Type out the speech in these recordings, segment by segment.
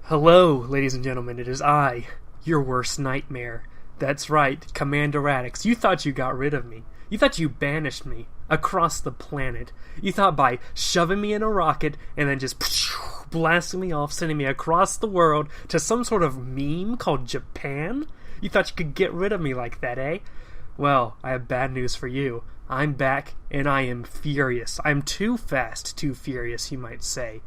Hello, ladies and gentlemen, it is I, your worst nightmare. That's right, Commander Radix. You thought you got rid of me. You thought you banished me across the planet. You thought by shoving me in a rocket and then just blasting me off, sending me across the world to some sort of meme called Japan? You thought you could get rid of me like that, eh? Well, I have bad news for you. I'm back, and I am furious. I'm too fast, too furious, you might say.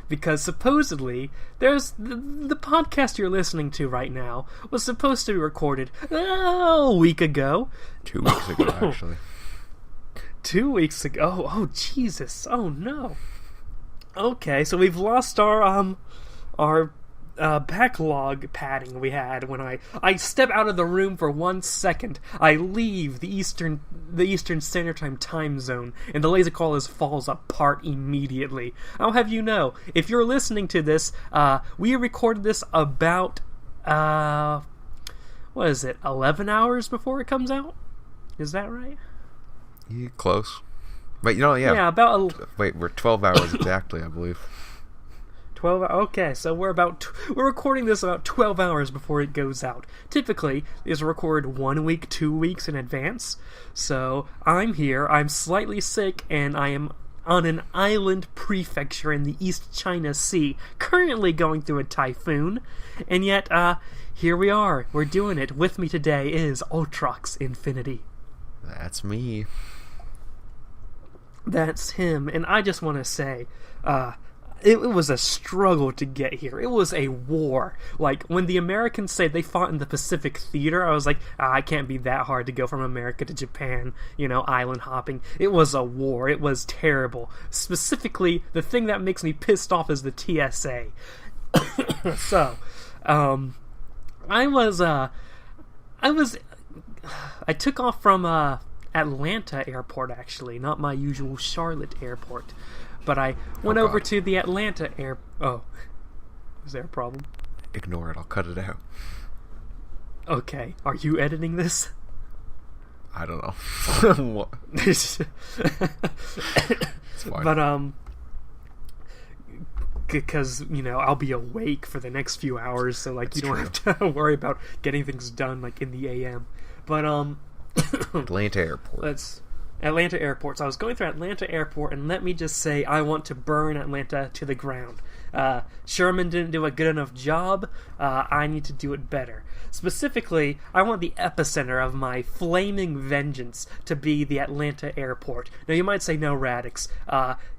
Because supposedly, there's the podcast you're listening to right now was supposed to be recorded a week ago. 2 weeks ago, actually. 2 weeks ago? Oh, Jesus. Oh, no. Okay, so we've lost our backlog padding we had when I step out of the room for 1 second. I leave the Eastern Standard time zone, and the laser Koalas falls apart immediately. I'll have you know, if you're listening to this, we recorded this about 11 hours before it comes out? Is that right? Yeah, close. But yeah. Yeah, we're 12 hours exactly, I believe. 12. Okay, so we're recording this about 12 hours before it goes out. Typically, these are recorded 1 week, 2 weeks in advance. So I'm here. I'm slightly sick, and I am on an island prefecture in the East China Sea, currently going through a typhoon. And yet, here we are. We're doing it. With me today is Ultrox Infinity. That's me. That's him. And I just want to say, it was a struggle to get here. It was a war. Like, when the Americans say they fought in the Pacific Theater, I was like, it can't be that hard to go from America to Japan, island hopping. It was a war. It was terrible. Specifically, the thing that makes me pissed off is the TSA. So, I took off from Atlanta airport, actually, not my usual Charlotte airport. But I went over to the Atlanta Oh, is there a problem? Ignore it. I'll cut it out. Okay. Are you editing this? I don't know. What? It's fine. But, because, I'll be awake for the next few hours, so, That's you don't have to worry about getting things done, in the AM. But, Atlanta Airport. Atlanta Airport. So I was going through Atlanta Airport, and let me just say, I want to burn Atlanta to the ground. Sherman didn't do a good enough job. I need to do it better. Specifically, I want the epicenter of my flaming vengeance to be the Atlanta Airport. Now, you might say, no, Radix.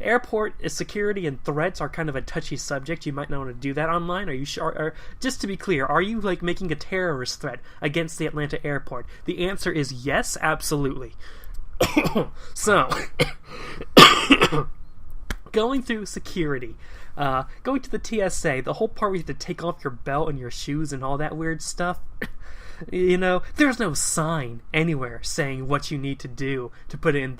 Airport security and threats are kind of a touchy subject. You might not want to do that online. Are you sure? Or, just to be clear, are you, making a terrorist threat against the Atlanta Airport? The answer is yes, absolutely. So, going through security, going to the TSA, the whole part where you have to take off your belt and your shoes and all that weird stuff, there's no sign anywhere saying what you need to do to put it in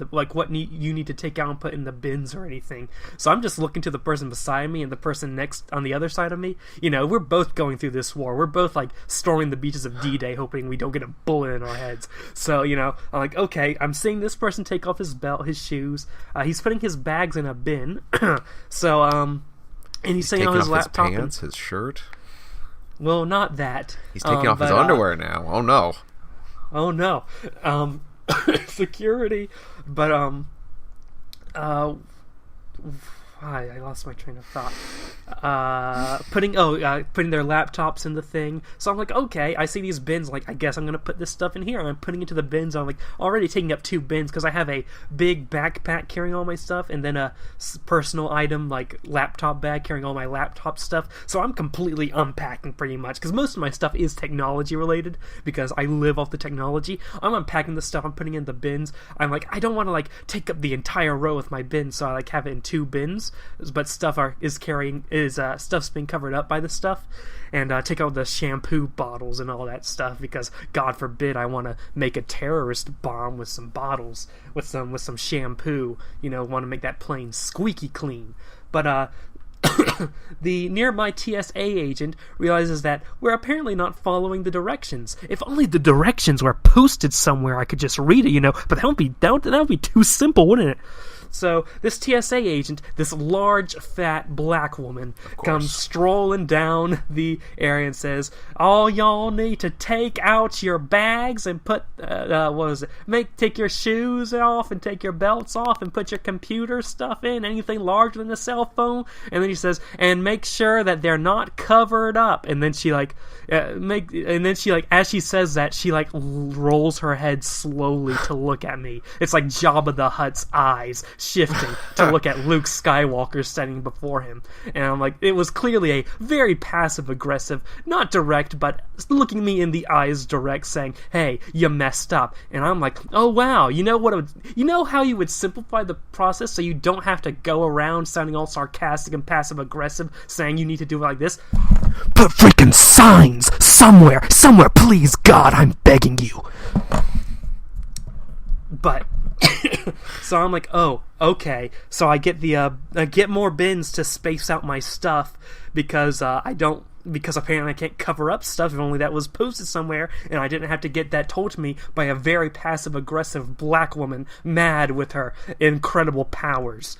you need to take out and put in the bins or anything. So I'm just looking to the person beside me and the person next on the other side of me. We're both going through this war. We're both storming the beaches of D-Day, hoping we don't get a bullet in our heads. So I'm like, okay, I'm seeing this person take off his belt, his shoes. He's putting his bags in a bin. So and he's saying on his laptop, his pants, his shirt. Well, not that. He's taking off his underwear now. Oh no. Oh no. Security. But I lost my train of thought. Putting their laptops in the thing. So I'm like, okay, I see these bins, I guess I'm gonna put this stuff in here. I'm putting it into the bins. I'm already taking up 2 bins because I have a big backpack carrying all my stuff, and then a personal item laptop bag carrying all my laptop stuff. So I'm completely unpacking pretty much because most of my stuff is technology related because I live off the technology. I'm unpacking the stuff. I'm putting in the bins. I'm I don't want to take up the entire row with my bins, so I have it in 2 bins. But stuff's being covered up by the stuff, and take out the shampoo bottles and all that stuff because God forbid I want to make a terrorist bomb with some bottles with some shampoo. Want to make that plane squeaky clean. But the nearby TSA agent realizes that we're apparently not following the directions. If only the directions were posted somewhere I could just read it, But that would be too simple, wouldn't it? So this TSA agent, this large, fat, black woman, comes strolling down the area and says, all y'all need to take out your bags and put, take your shoes off and take your belts off and put your computer stuff in, anything larger than a cell phone. And then he says, and make sure that they're not covered up. And then she as she says that, she rolls her head slowly to look at me. It's like Jabba the Hutt's eyes shifting to look at Luke Skywalker standing before him. And I'm like, it was clearly a very passive-aggressive, not direct, but looking me in the eyes direct, saying, hey, you messed up. And I'm like, oh wow, you know how you would simplify the process so you don't have to go around sounding all sarcastic and passive-aggressive, saying you need to do it like this? Put freaking signs somewhere, please, God, I'm begging you. But so I'm like, oh, okay. So I get I get more bins to space out my stuff because apparently I can't cover up stuff if only that was posted somewhere, and I didn't have to get that told to me by a very passive-aggressive black woman mad with her incredible powers.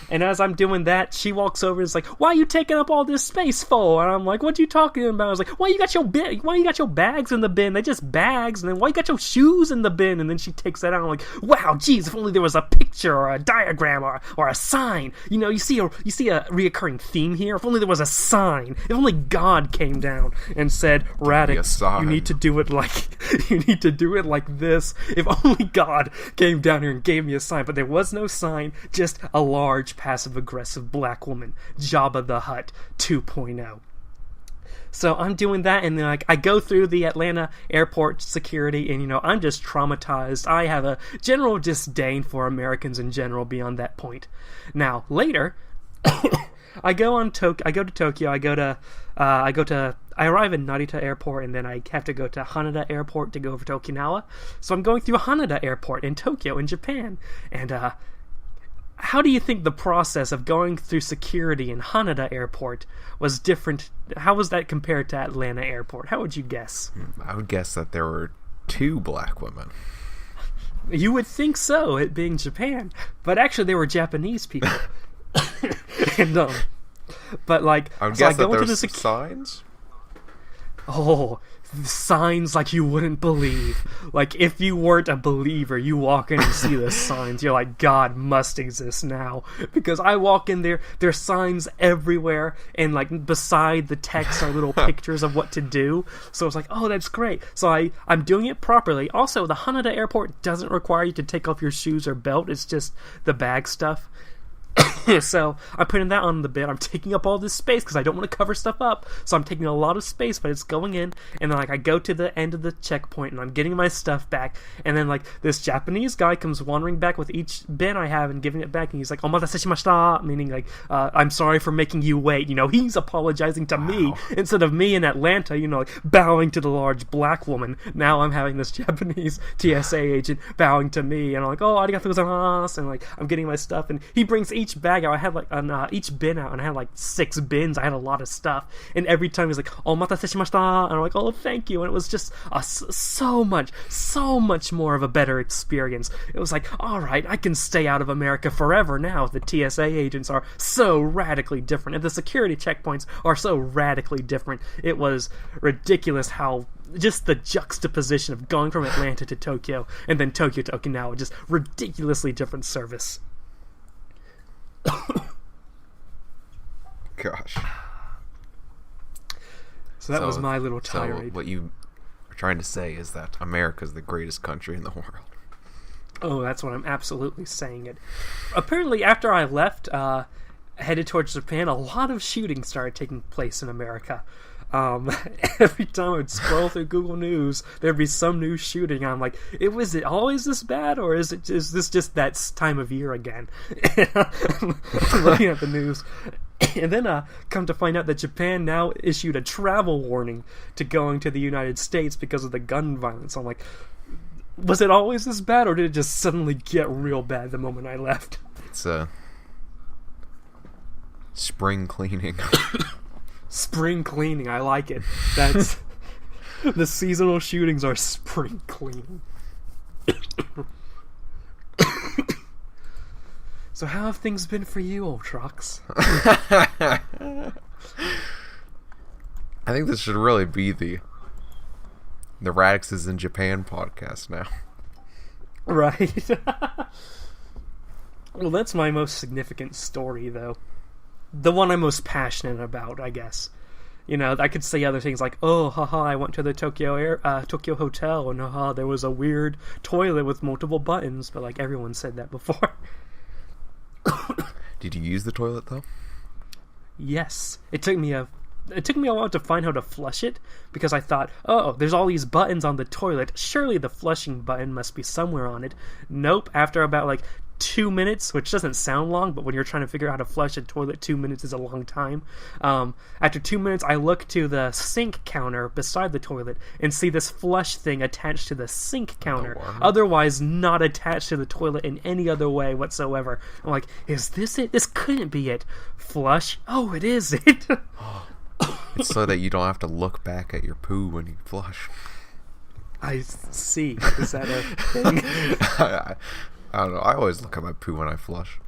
And as I'm doing that, she walks over and is like, why are you taking up all this space for? And I'm like, what are you talking about? I was like, why you got your bags in the bin? They're just bags. And then why you got your shoes in the bin? And then she takes that out. I'm like, wow, geez, if only there was a picture or a diagram or a sign. You see a reoccurring theme here. If only there was a sign. If only God came down and said, Radix, you need to do it like this. If only God came down here and gave me a sign. But there was no sign, just a large passive-aggressive black woman, Jabba the Hutt 2.0. So I'm doing that, and then I go through the Atlanta airport security, and I'm just traumatized. I have a general disdain for Americans in general beyond that point. Now later, I go to Tokyo. I arrive in Narita Airport, and then I have to go to Haneda Airport to go over to Okinawa. So I'm going through Haneda Airport in Tokyo, in Japan, and how do you think the process of going through security in Haneda Airport was different? How was that compared to Atlanta Airport? How would you guess? I would guess that there were 2 black women. You would think so, it being Japan. But actually, they were Japanese people. And, but, I would guess that there were signs? Oh, signs like you wouldn't believe. Like, if you weren't a believer, you walk in and see the signs, you're like, God must exist now. Because I walk in there, there's signs everywhere, and beside the text are little pictures of what to do. So it's like, oh, that's great. So I'm doing it properly. Also, the Haneda Airport doesn't require you to take off your shoes or belt. It's just the bag stuff. So I'm putting that on the bin. I'm taking up all this space because I don't want to cover stuff up. So I'm taking a lot of space, but it's going in. And then I go to the end of the checkpoint and I'm getting my stuff back. And then this Japanese guy comes wandering back with each bin I have and giving it back. And he's like, "Omatase shimashita," meaning I'm sorry for making you wait. He's apologizing to me instead of me in Atlanta. Bowing to the large black woman. Now I'm having this Japanese TSA agent bowing to me, and I'm like, "Oh, arigatou gozaimasu," and I'm getting my stuff. And he brings each bag out. I had each bin out, and I had 6 bins. I had a lot of stuff, and every time he's like, "Omatase shimashita," and I'm like, "Oh, thank you." And it was just so much more of a better experience. It was like, all right, I can stay out of America forever now. The TSA agents are so radically different, and the security checkpoints are so radically different. It was ridiculous how just the juxtaposition of going from Atlanta to Tokyo and then Tokyo to Okinawa, just ridiculously different service. Gosh. So that was my little tirade. So what you are trying to say is that America's the greatest country in the world. Oh, that's what I'm absolutely saying it. Apparently, after I left, headed towards Japan, a lot of shooting started taking place in America. Every time I'd scroll through Google News, there'd be some new shooting. I'm like, was it always this bad, or is this just that time of year again? I'm looking at the news, and then come to find out that Japan now issued a travel warning to going to the United States because of the gun violence. I'm like, was it always this bad, or did it just suddenly get real bad the moment I left? It's spring cleaning. Spring cleaning, I like it. That's the seasonal shootings are spring cleaning. So how have things been for you, old Trox? I think this should really be the Radix is in Japan podcast now. Right. Well, that's my most significant story, though. The one I'm most passionate about, I guess. You know, I could say other things like, oh, haha, I went to the Tokyo hotel, and haha, there was a weird toilet with multiple buttons, but, like, everyone said that before. Did you use the toilet, though? Yes. It took me a while to find how to flush it, because I thought, oh, there's all these buttons on the toilet, surely the flushing button must be somewhere on it. Nope, after about, like, 2 minutes, which doesn't sound long, but when you're trying to figure out how to flush a toilet, 2 minutes is a long time. After 2 minutes, I look to the sink counter beside the toilet and see this flush thing attached to the sink counter, otherwise not attached to the toilet in any other way whatsoever. I'm like, is this it? This couldn't be it. Flush? Oh, it is it. It's so that you don't have to look back at your poo when you flush. I see. Is that a thing? I don't know. I always look at my poo when I flush.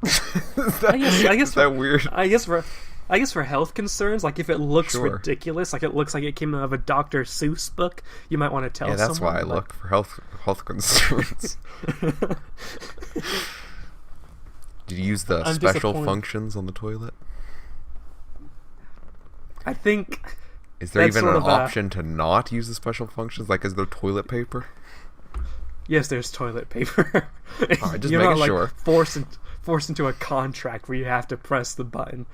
I guess is that weird? I guess for health concerns, like if it looks Sure. ridiculous, like it looks like it came out of a Dr. Seuss book, you might want to tell someone. Yeah, that's why I look for health concerns. Did you use the special functions on the toilet? I think. Is there even an option to not use the special functions? Like, is there toilet paper? Yes, there's toilet paper. Just You're making not, sure. Forced into a contract where you have to press the button.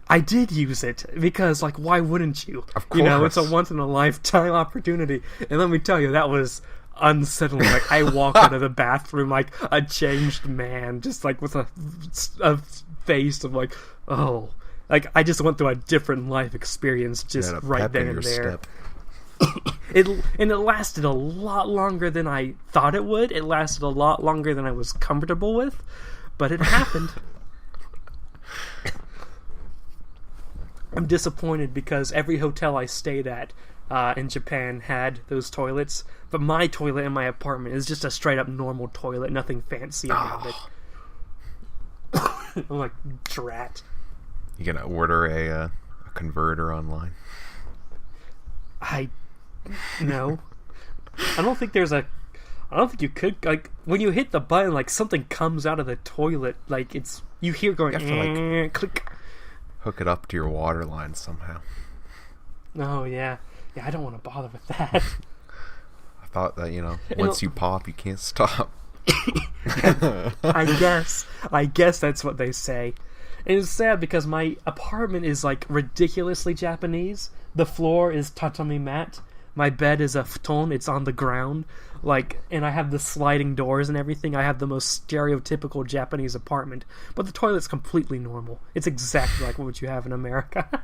I did use it because, like, why wouldn't you? Of course. You know, it's a once in a lifetime opportunity. And let me tell you, that was unsettling. Like, I walked out of the bathroom like a changed man, just like with a face of like, oh, like I just went through a different life experience just right then and there. Step. It lasted a lot longer than I thought it would. It lasted a lot longer than I was comfortable with, but it happened. I'm disappointed because every hotel I stayed at in Japan had those toilets, but my toilet in my apartment is just a straight up normal toilet, nothing fancy about it. I'm like, drat. You gonna order a converter online? No. I don't think you could, like, when you hit the button, like, something comes out of the toilet, like, you hear going, You have to, like, click. Hook it up to your water line somehow. Oh, yeah. Yeah, I don't want to bother with that. I thought that, once you pop, you can't stop. I guess that's what they say. And it's sad because my apartment is, like, ridiculously Japanese. The floor is tatami mat. My bed is a futon. It's on the ground. Like, and I have the sliding doors and everything. I have the most stereotypical Japanese apartment. But the toilet's completely normal. It's exactly like what you have in America.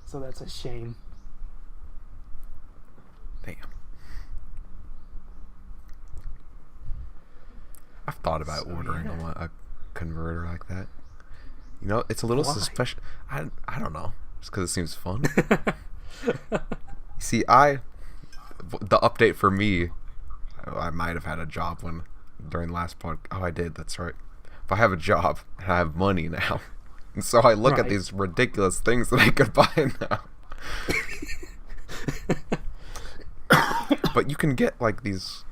So that's a shame. Damn. I've thought about ordering a converter like that. It's a little suspicious. I don't know. Just because it seems fun. See, the update for me, I might have had a job during the last podcast. Oh, I did. That's right. If I have a job and I have money now, and so I look at these ridiculous things that I could buy now. But you can get like these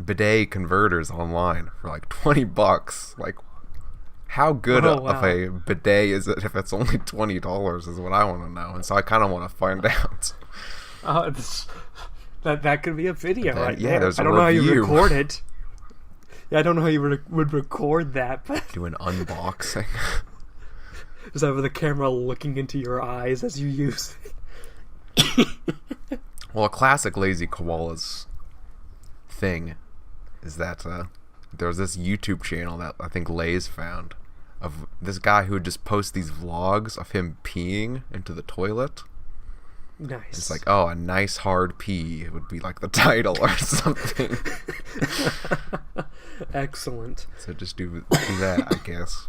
bidet converters online for like $20. Like, how good of a bidet is it if it's only $20 is what I want to know. And so I kind of want to find out. That could be a video right there. There's I don't know how you record it. Yeah, I don't know how you would record that. But do an unboxing. Just have the camera looking into your eyes as you use it. Well, a classic Lazy Koalas thing is that there's this YouTube channel that I think Lay's found of this guy who would just post these vlogs of him peeing into the toilet. Nice. It's like, a nice hard pee would be like the title or something. Excellent. So just do that, I guess.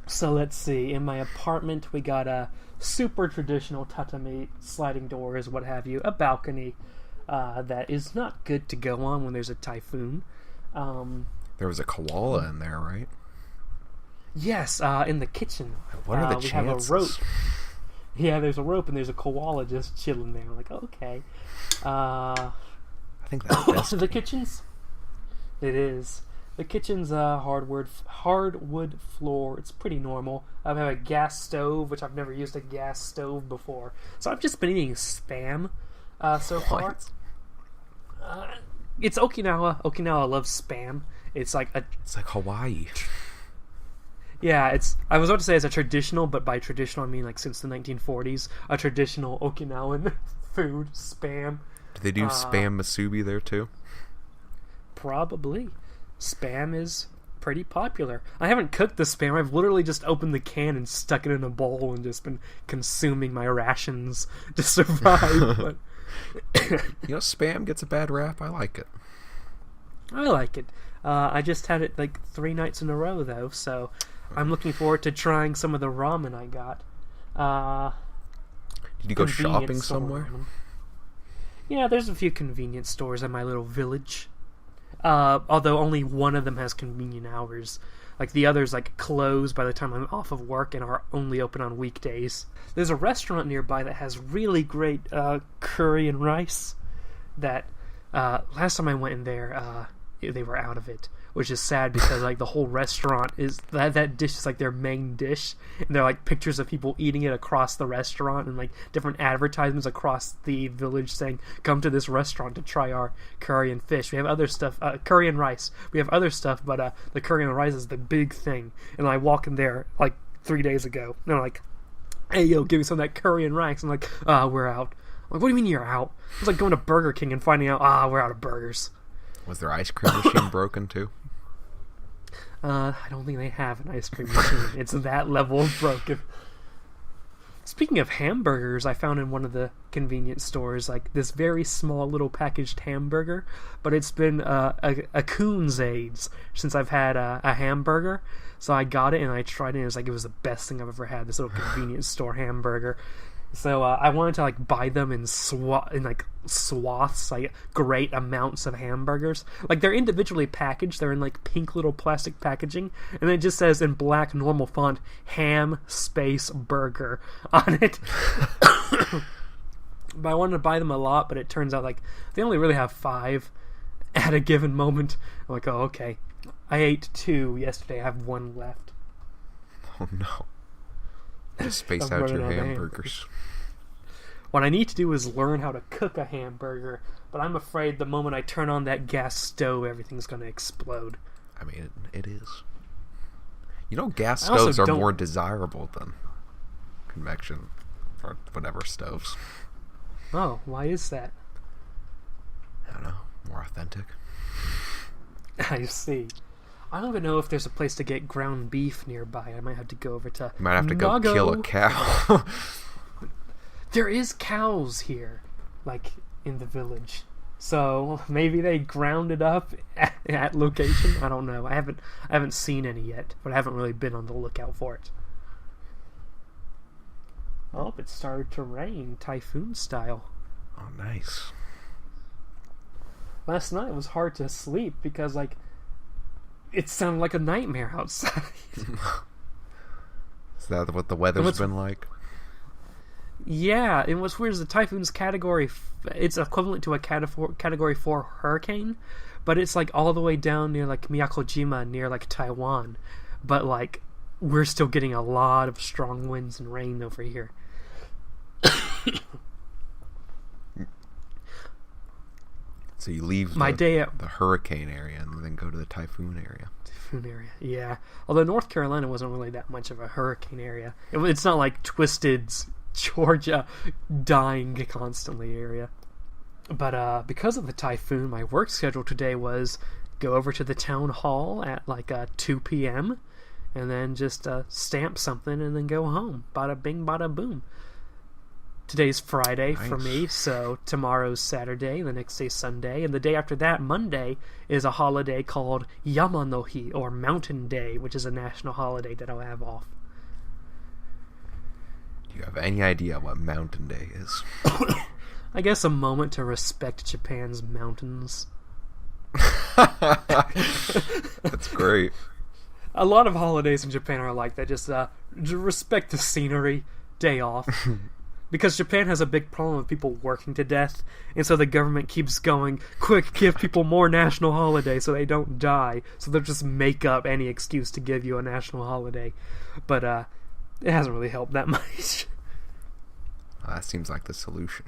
So let's see. In my apartment, we got a super traditional tatami, sliding doors, what have you, a balcony, that is not good to go on when there's a typhoon. There was a koala in there, right? Yes, in the kitchen. What are the we chances? have a rope. Yeah, there's a rope and there's a koala just chilling there. I'm like, okay. I think that's best. The kitchen's... It is. The kitchen's hardwood floor. It's pretty normal. I have a gas stove, which I've never used a gas stove before. So I've just been eating Spam so far. It's Okinawa. Okinawa loves Spam. It's like Hawaii. Yeah, I was about to say it's a traditional, but by traditional I mean like since the 1940s, a traditional Okinawan food, Spam. Do they do Spam musubi there too? Probably. Spam is pretty popular. I haven't cooked the Spam. I've literally just opened the can and stuck it in a bowl and just been consuming my rations to survive. But Spam gets a bad rap. I like it. I like it. I just had it like 3 nights in a row though, so I'm looking forward to trying some of the ramen I got. Did you go shopping somewhere? Yeah, there's a few convenience stores in my little village. Although only one of them has convenient hours. Like the others like close by the time I'm off of work and are only open on weekdays. There's a restaurant nearby that has really great curry and rice that last time I went in there they were out of it, which is sad because like the whole restaurant is that dish is like their main dish, and they're like pictures of people eating it across the restaurant and like different advertisements across the village saying come to this restaurant to try our curry and fish. We have other stuff, curry and rice. We have other stuff, but the curry and rice is the big thing. And I walk in there like 3 days ago and they're like, hey yo, give me some of that curry and rice. I'm like, we're out. I'm like, what do you mean you're out? It's like going to Burger King and finding out we're out of burgers. Was their ice cream machine broken too? I don't think they have an ice cream machine. It's that level of broken. Speaking of hamburgers, I found in one of the convenience stores like this very small little packaged hamburger, but it's been a coon's age since I've had a hamburger. So I got it and I tried it. And it was the best thing I've ever had. This little convenience store hamburger. So I wanted to like buy them in swaths, like great amounts of hamburgers. Like they're individually packaged. They're in like pink little plastic packaging, and it just says in black normal font "ham space burger" on it. But I wanted to buy them a lot, but it turns out like they only really have 5 at a given moment. I'm like, oh okay. I ate 2 yesterday. I have 1 left. Oh no. Just space out your hamburgers. What I need to do is learn how to cook a hamburger, but I'm afraid the moment I turn on that gas stove, everything's going to explode. I mean, it is. Gas stoves are more desirable than convection or whatever stoves. Oh, why is that? I don't know. More authentic. I see. I don't even know if there's a place to get ground beef nearby. I might have to go over to You might have to go kill a cow. There is cows here, like, in the village. So, maybe they ground it up at location? I don't know. I haven't seen any yet, but I haven't really been on the lookout for it. Oh, it started to rain, typhoon style. Oh, nice. Last night it was hard to sleep because, like, it sounded like a nightmare outside. Is that what the weather's been like? Yeah, and what's weird is the typhoon's category, it's equivalent to a category 4 hurricane, but it's like all the way down near like Miyakojima, near like Taiwan. But like, we're still getting a lot of strong winds and rain over here. So you leave the hurricane area and then go to the typhoon area. Typhoon area, yeah. Although North Carolina wasn't really that much of a hurricane area. It's not like Twisted, Georgia, dying constantly area. But because of the typhoon, my work schedule today was go over to the town hall at like 2 p.m. and then just stamp something and then go home. Bada bing, bada boom. Today's Friday for me, so tomorrow's Saturday, the next day Sunday, and the day after that, Monday, is a holiday called Yamanohi, or Mountain Day, which is a national holiday that I'll have off. Do you have any idea what Mountain Day is? I guess a moment to respect Japan's mountains. That's great. A lot of holidays in Japan are like that. Just respect the scenery, day off. Because Japan has a big problem of people working to death, and so the government keeps going, quick, give people more national holidays so they don't die. So they'll just make up any excuse to give you a national holiday. But it hasn't really helped that much. That seems like the solution.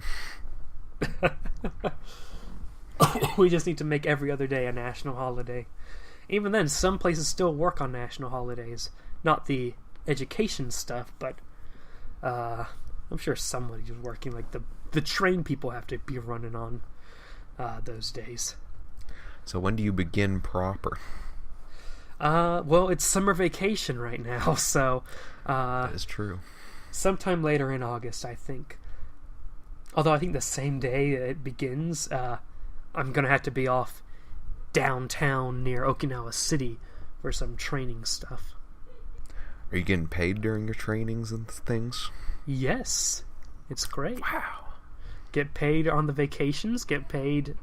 We just need to make every other day a national holiday. Even then, some places still work on national holidays. Not the education stuff, but I'm sure somebody's working. Like the train people have to be running on those days. So when do you begin proper? Well, it's summer vacation right now, so That is true. Sometime later in August, I think. Although I think the same day it begins, I'm gonna have to be off downtown near Okinawa City for some training stuff. Are you getting paid during your trainings and things? Yes, it's great. Wow. Get paid on the vacations, get paid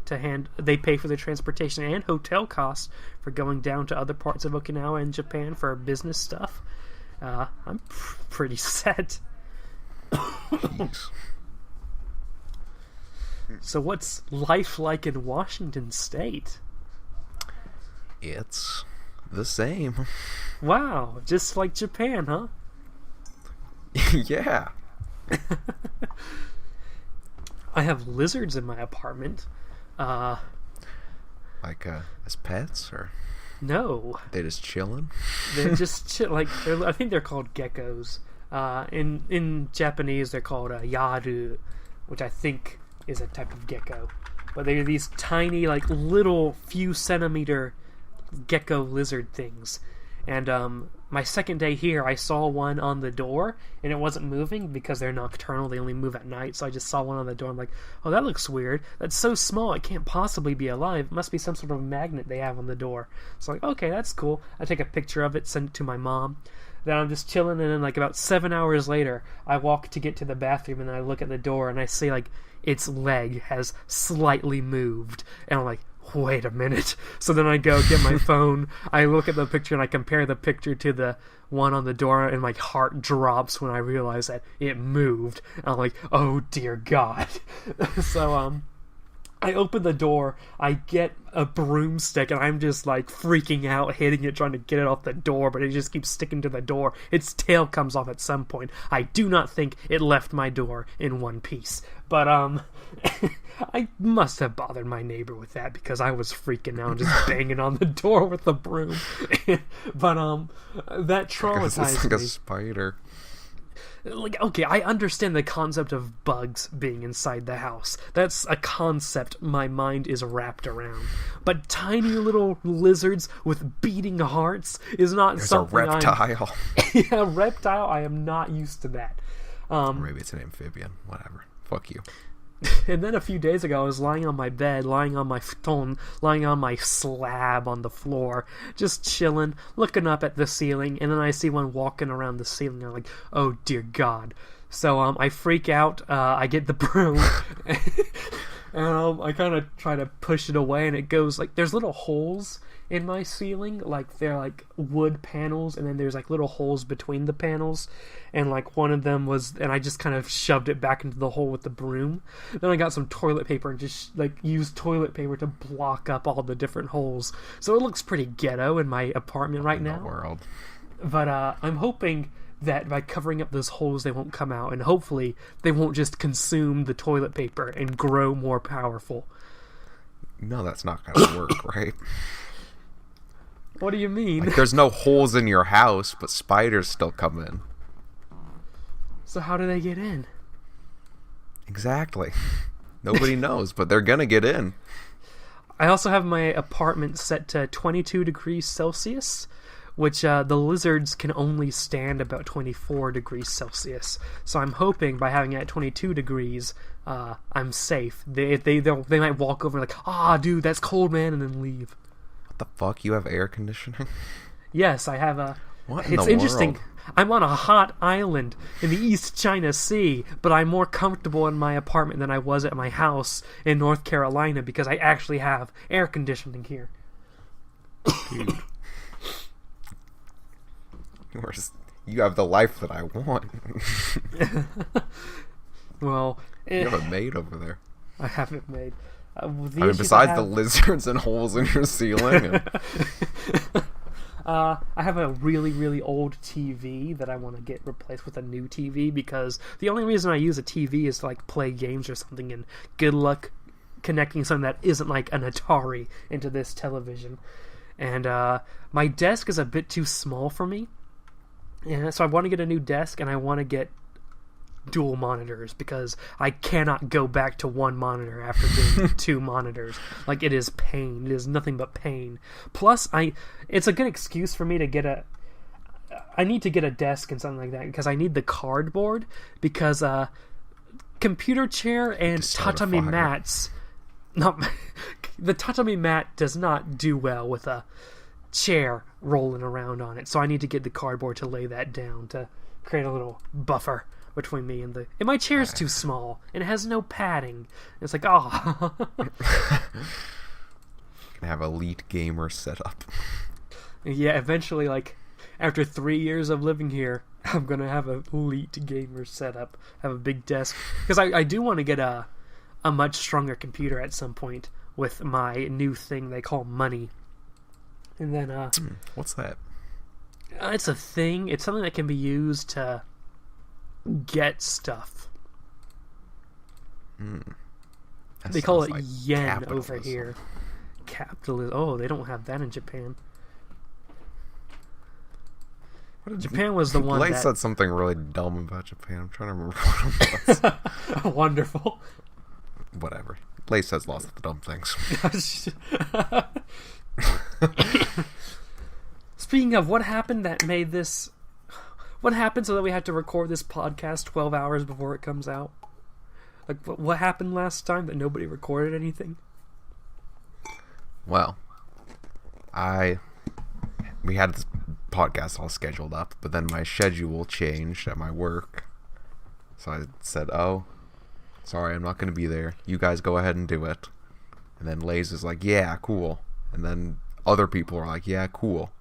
they pay for the transportation and hotel costs for going down to other parts of Okinawa and Japan for business stuff. I'm pretty set. Jeez. So what's life like in Washington State? It's the same. Wow, just like Japan, huh? Yeah. I have lizards in my apartment. Like as pets, or No, they just chilling? they're just I think they're called geckos. In Japanese, they're called yaru, which I think is a type of gecko. But they're these tiny, like little few centimeter gecko lizard things. And my second day here, I saw one on the door, and it wasn't moving because they're nocturnal. They only move at night. So I just saw one on the door. I'm like, oh, that looks weird. That's so small. It can't possibly be alive. It must be some sort of magnet they have on the door. So I'm like, okay, that's cool. I take a picture of it, send it to my mom. Then I'm just chilling, and then like about 7 hours later, I walk to get to the bathroom, and then I look at the door, and I see like its leg has slightly moved. And I'm like, wait a minute. So then I go get my phone, I look at the picture, and I compare the picture to the one on the door, and my heart drops when I realize that it moved. And I'm like, oh dear God. So I open the door, I get a broomstick, and I'm just like freaking out, hitting it, trying to get it off the door, but it just keeps sticking to the door. Its tail comes off at some point. I do not think it left my door in one piece. But I must have bothered my neighbor with that, because I was freaking out and just banging on the door with the broom. But that traumatized it's like me. a spider. Like, okay, I understand the concept of bugs being inside the house. That's a concept my mind is wrapped around. But tiny little lizards with beating hearts is not There's something a reptile. Yeah, reptile, I am not used to that. Or maybe it's an amphibian. Whatever. Fuck you. And then a few days ago, I was lying on my bed, lying on my futon, lying on my slab on the floor, just chilling, looking up at the ceiling, and then I see one walking around the ceiling, and I'm like, oh dear God. So I freak out, I get the broom, and I kind of try to push it away, and it goes, like, there's little holes in my ceiling, like they're like wood panels, and then there's like little holes between the panels, and like one of them was, and I just kind of shoved it back into the hole with the broom. Then I got some toilet paper and just like used toilet paper to block up all the different holes, so it looks pretty ghetto in my apartment right now. World. But I'm hoping that by covering up those holes they won't come out, and hopefully they won't just consume the toilet paper and grow more powerful. No, that's not gonna work, right? What do you mean? Like, there's no holes in your house, but spiders still come in. So how do they get in? Exactly. Nobody knows, but they're gonna get in. I also have my apartment set to 22 degrees Celsius, which the lizards can only stand about 24 degrees Celsius. So I'm hoping by having it at 22 degrees, I'm safe. They might walk over like, dude, that's cold, man, and then leave. What the fuck? You have air conditioning? Yes, I have a... What in It's the interesting. world? I'm on a hot island in the East China Sea, but I'm more comfortable in my apartment than I was at my house in North Carolina because I actually have air conditioning here. Dude. You have the life that I want. Well, you have a maid over there. I have it made. Besides the lizards and holes in your ceiling. I have a really, really old TV that I want to get replaced with a new TV because the only reason I use a TV is to like play games or something, and good luck connecting something that isn't like an Atari into this television. And my desk is a bit too small for me. Yeah, so I want to get a new desk, and I want to get dual monitors because I cannot go back to one monitor after doing 2 monitors. Like, it is pain. It is nothing but pain. Plus, it's a good excuse for me to I need to get a desk and something like that because I need the cardboard because computer chair and tatami mats. The tatami mat does not do well with a chair rolling around on it, so I need to get the cardboard to lay that down to create a little buffer between me and my chair's too small and it has no padding. It's like, can have elite gamer setup. Yeah, eventually, like after 3 years of living here, I'm gonna have an elite gamer setup, have a big desk because I do want to get a much stronger computer at some point with my new thing they call money. And then what's that? It's a thing. It's something that can be used to get stuff. They call it like yen over here. Capitalism. Oh, they don't have that in Japan. Japan was the one Blake said something really dumb about Japan. I'm trying to remember what it was. Wonderful. Whatever. Blake says lots of the dumb things. Speaking of, what happened that made this... What happened so that we had to record this podcast 12 hours before it comes out? Like, what happened last time that nobody recorded anything? Well, we had this podcast all scheduled up, but then my schedule changed at my work. So I said, oh, sorry, I'm not going to be there. You guys go ahead and do it. And then Lays was like, yeah, cool. And then other people were like, yeah, cool.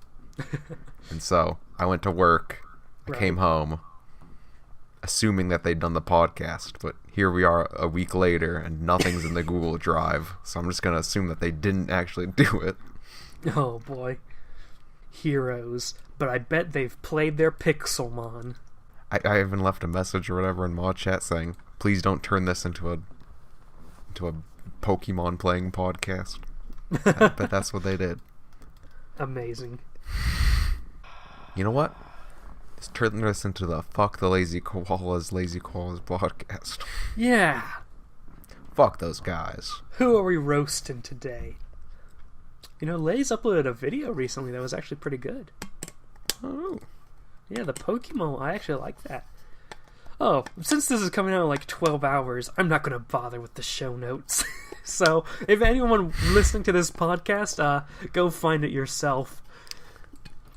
And so I went to work. I came home, assuming that they'd done the podcast, but here we are a week later, and nothing's in the Google Drive, so I'm just going to assume that they didn't actually do it. Oh, boy. Heroes. But I bet they've played their Pixelmon. I even left a message or whatever in mod chat saying, please don't turn this into a Pokemon playing podcast. I bet that's what they did. Amazing. You know what? Let's turn this into the Fuck the Lazy Koalas podcast. Yeah. Fuck those guys. Who are we roasting today? You know, Lays uploaded a video recently that was actually pretty good. Oh. Yeah, the Pokemon, I actually like that. Oh, since this is coming out in like 12 hours, I'm not going to bother with the show notes. So, if anyone listening to this podcast, go find it yourself.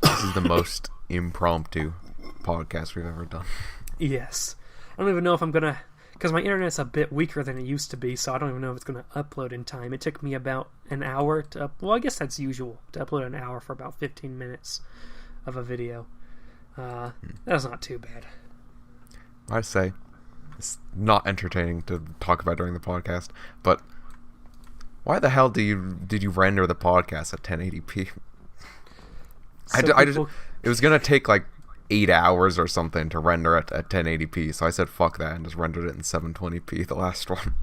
This is the most impromptu podcast we've ever done. Yes. I don't even know if I'm going to... Because my internet's a bit weaker than it used to be, so I don't even know if it's going to upload in time. It took me about an hour to... Well, I guess that's usual, to upload an hour for about 15 minutes of a video. That's not too bad. I'd say it's not entertaining to talk about during the podcast, but why the hell did you render the podcast at 1080p? It was going to take like 8 hours or something to render it at 1080p, so I said fuck that and just rendered it in 720p, the last one.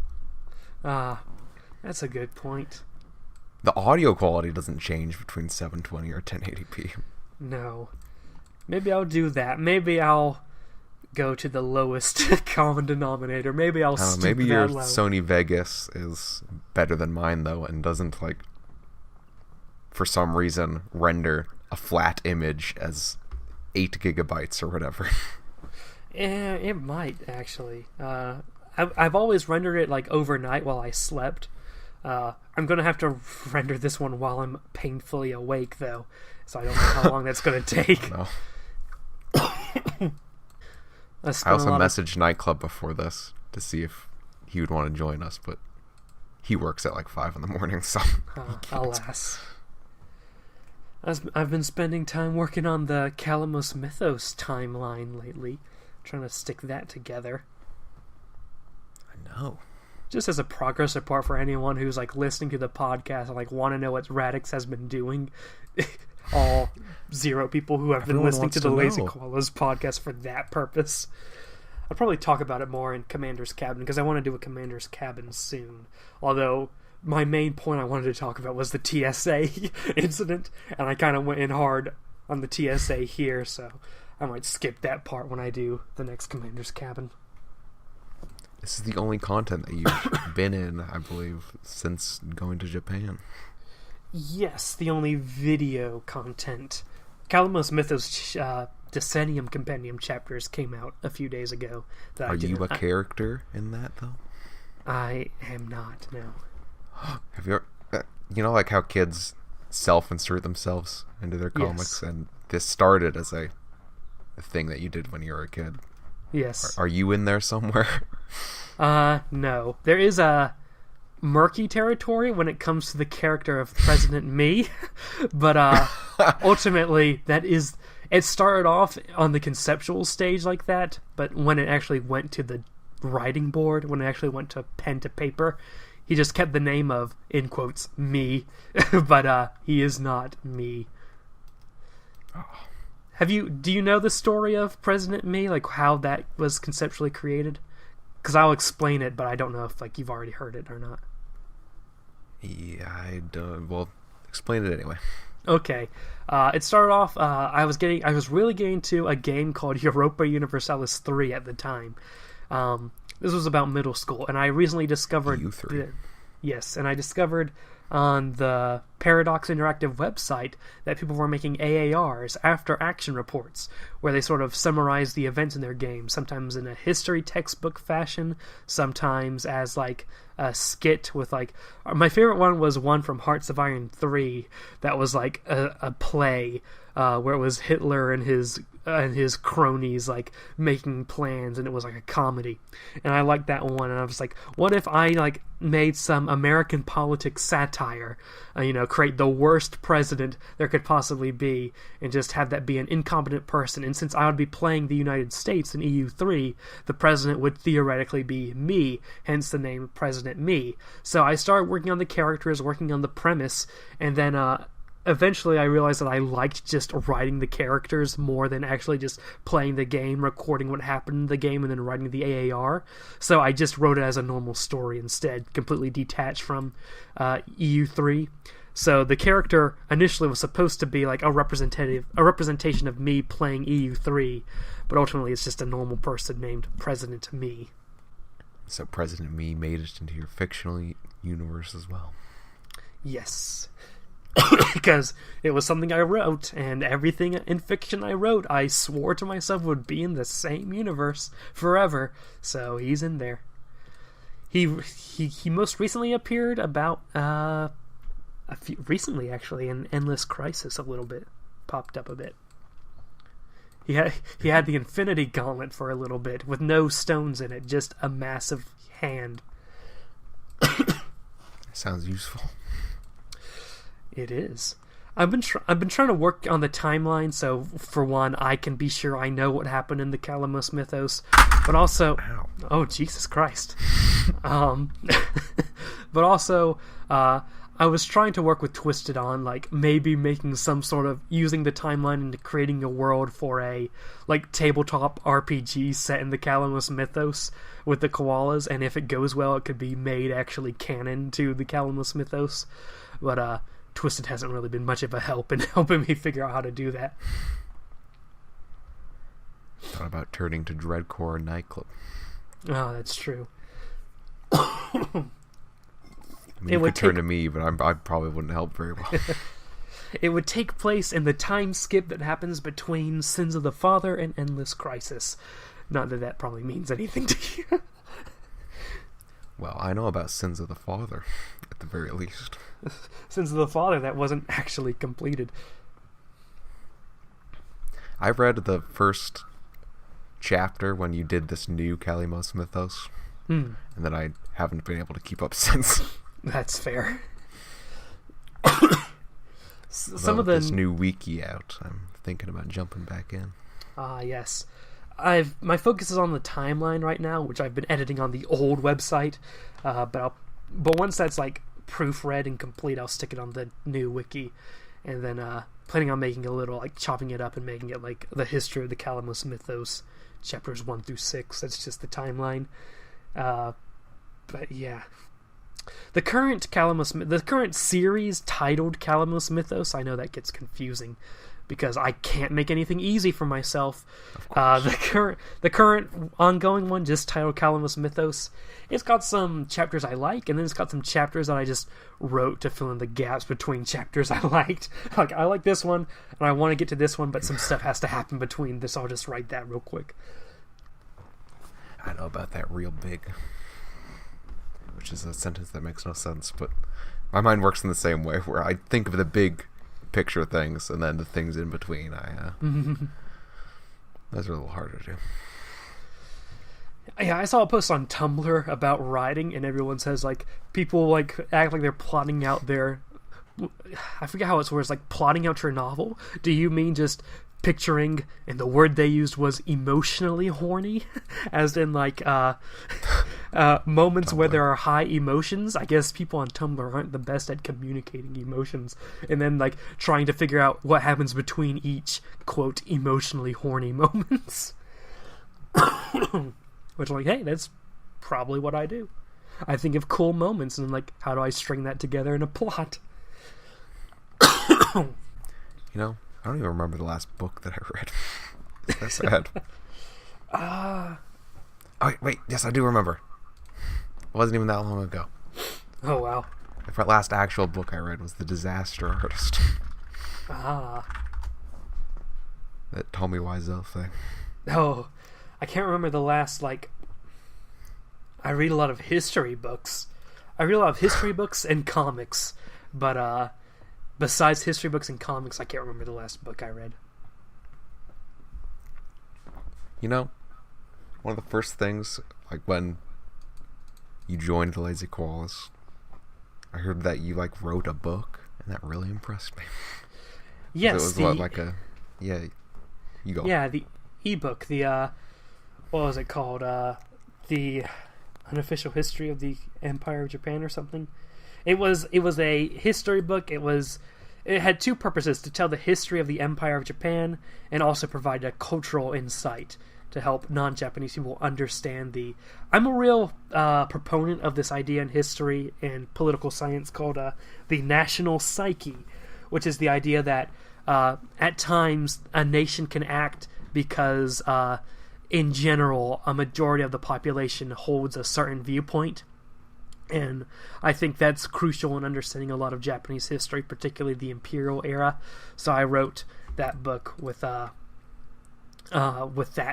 That's a good point. The audio quality doesn't change between 720 or 1080p. No. Maybe I'll do that. Maybe I'll go to the lowest common denominator. Maybe I'll stoop maybe that your low. Sony Vegas is better than mine, though, and doesn't, like, for some reason, render a flat image as 8 gigabytes or whatever. Yeah, it might, actually. I've always rendered it, like, overnight while I slept. I'm going to have to render this one while I'm painfully awake, though, so I don't know how long that's going to take. No. I also messaged Nightclub before this to see if he would want to join us, but he works at like 5 in the morning, so alas. I've been spending time working on the Kalamos Mythos timeline lately, trying to stick that together. I know. Just as a progress report for anyone who's like listening to the podcast and like want to know what Radix has been doing. All 0 people who have been listening to the Lazy Koalas podcast for that purpose. I'll probably talk about it more in Commander's Cabin, because I want to do a Commander's Cabin soon. Although, my main point I wanted to talk about was the TSA incident, and I kind of went in hard on the TSA here, so I might skip that part when I do the next Commander's Cabin. This is the only content that you've been in, I believe, since going to Japan. Yes, the only video content. Kalamos Mythos Decennium Compendium chapters came out a few days ago. Are you a character in that, though? I am not, no. Have you ever, you know, like how kids self-insert themselves into their comics? Yes. And this started as a thing that you did when you were a kid. Yes. Are you in there somewhere? No. There is a murky territory when it comes to the character of President Me, but ultimately it started off on the conceptual stage like that, but when it actually went to the writing board, when it actually went to pen to paper, he just kept the name of, in quotes, me, but he is not me. Do you know the story of President Me, like how that was conceptually created? Because I'll explain it, but I don't know if like you've already heard it or not. Yeah, I don't. Well, explain it anyway. Okay. It started off, I was really getting to a game called Europa Universalis 3 at the time. This was about middle school, and I recently discovered... U3. Yes, and I discovered on the Paradox Interactive website that people were making AARs, after action reports, where they sort of summarize the events in their game, sometimes in a history textbook fashion, sometimes as like a skit with like... My favorite one was one from Hearts of Iron 3 that was like a play where it was Hitler and his cronies like making plans, and it was like a comedy, and I liked that one. And I was like, what if I like made some American politics satire, create the worst president there could possibly be, and just have that be an incompetent person, and since I would be playing the United States in EU3, the president would theoretically be me, hence the name President Me. So I started working on the characters, working on the premise, and then eventually I realized that I liked just writing the characters more than actually just playing the game, recording what happened in the game, and then writing the AAR. So I just wrote it as a normal story instead, completely detached from EU3. So the character initially was supposed to be like a representation of me playing EU3, but ultimately it's just a normal person named President Me. So President Me made it into your fictional universe as well. Yes. Because it was something I wrote, and everything in fiction I wrote, I swore to myself would be in the same universe forever. So he's in there. He most recently appeared about recently actually in Endless Crisis a little bit, popped up a bit. He had the Infinity Gauntlet for a little bit with no stones in it, just a massive hand. Sounds useful. It is. I've been trying to work on the timeline, so for one, I can be sure I know what happened in the Kalamos Mythos, but also, oh Jesus Christ, but also, I was trying to work with Twisted on like maybe making some sort of using the timeline into creating a world for a like tabletop RPG set in the Kalamos Mythos with the koalas, and if it goes well, it could be made actually canon to the Kalamos Mythos, but Twisted hasn't really been much of a help in helping me figure out how to do that. Thought about turning to Dreadcore Nightclub. Oh, that's true. I mean, you could turn to me, but I probably wouldn't help very well. It would take place in the time skip that happens between Sins of the Father and Endless Crisis. Not that that probably means anything to you. Well, I know about Sins of the Father, at the very least. Sins of the Father, that wasn't actually completed. I read the first chapter when you did this new Kalimos mythos, Hmm. and then I haven't been able to keep up since. That's fair. Some of this new wiki out, I'm thinking about jumping back in. Yes. My focus is on the timeline right now, which I've been editing on the old website. But once that's like proofread and complete, I'll stick it on the new wiki, and then planning on making a little, like, chopping it up and making it like the history of the Kalimos mythos, chapters 1 through 6. That's just the timeline. But yeah. The current series titled Kalimos Mythos, I know that gets confusing because I can't make anything easy for myself. The current ongoing one, just titled Kalimos Mythos, it's got some chapters I like, and then it's got some chapters that I just wrote to fill in the gaps between chapters I liked. Like, I like this one, and I want to get to this one, but some stuff has to happen between this. I'll just write that real quick. I know about that real big, which is a sentence that makes no sense, but my mind works in the same way, where I think of the big picture things, and then the things in between, those are a little harder to do. Yeah, I saw a post on Tumblr about writing, and everyone says, like, people, like, act like they're plotting out their... I forget how it's worded, like, plotting out your novel? Do you mean just picturing, and the word they used was emotionally horny? As in, like, moments Tumblr. where there are high emotions? I guess people on Tumblr aren't the best at communicating emotions, and then, like, trying to figure out what happens between each, quote, emotionally horny moments. Which, like, hey, that's probably what I do. I think of cool moments, and, like, how do I string that together in a plot? You know, I don't even remember the last book that I read. That's sad. Oh, wait, yes, I do remember. It wasn't even that long ago. Oh, wow. The last actual book I read was The Disaster Artist. That Tommy Wiseau thing. Oh, I can't remember the last, like... I read a lot of history books. I read a lot of history books and comics, but, besides history books and comics, I can't remember the last book I read. You know, one of the first things, like, when you joined the Lazy Koalas, I heard that you, like, wrote a book, and that really impressed me. Yes, it was like a... Yeah, you go. Yeah, the ebook, the, what was it called? The Unofficial History of the Empire of Japan or something. It was a history book. It had two purposes: to tell the history of the Empire of Japan and also provide a cultural insight to help non-Japanese people understand I'm a real proponent of this idea in history and political science called the national psyche, which is the idea that at times a nation can act because in general a majority of the population holds a certain viewpoint. And I think that's crucial in understanding a lot of Japanese history, particularly the imperial era. So I wrote that book with that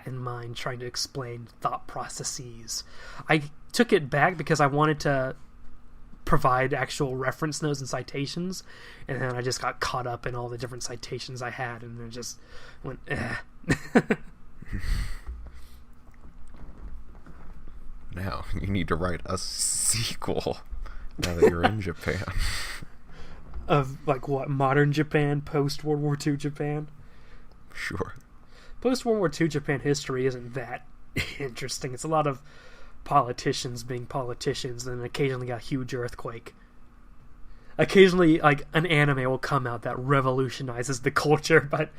in mind, trying to explain thought processes. I took it back because I wanted to provide actual reference notes and citations, and then I just got caught up in all the different citations I had, and then just went, eh. Now, you need to write a sequel now that you're in Japan. Of, like, what, modern Japan, post-World War II Japan? Sure. Post-World War II Japan history isn't that interesting. It's a lot of politicians being politicians, and occasionally a huge earthquake. Occasionally, like, an anime will come out that revolutionizes the culture, but...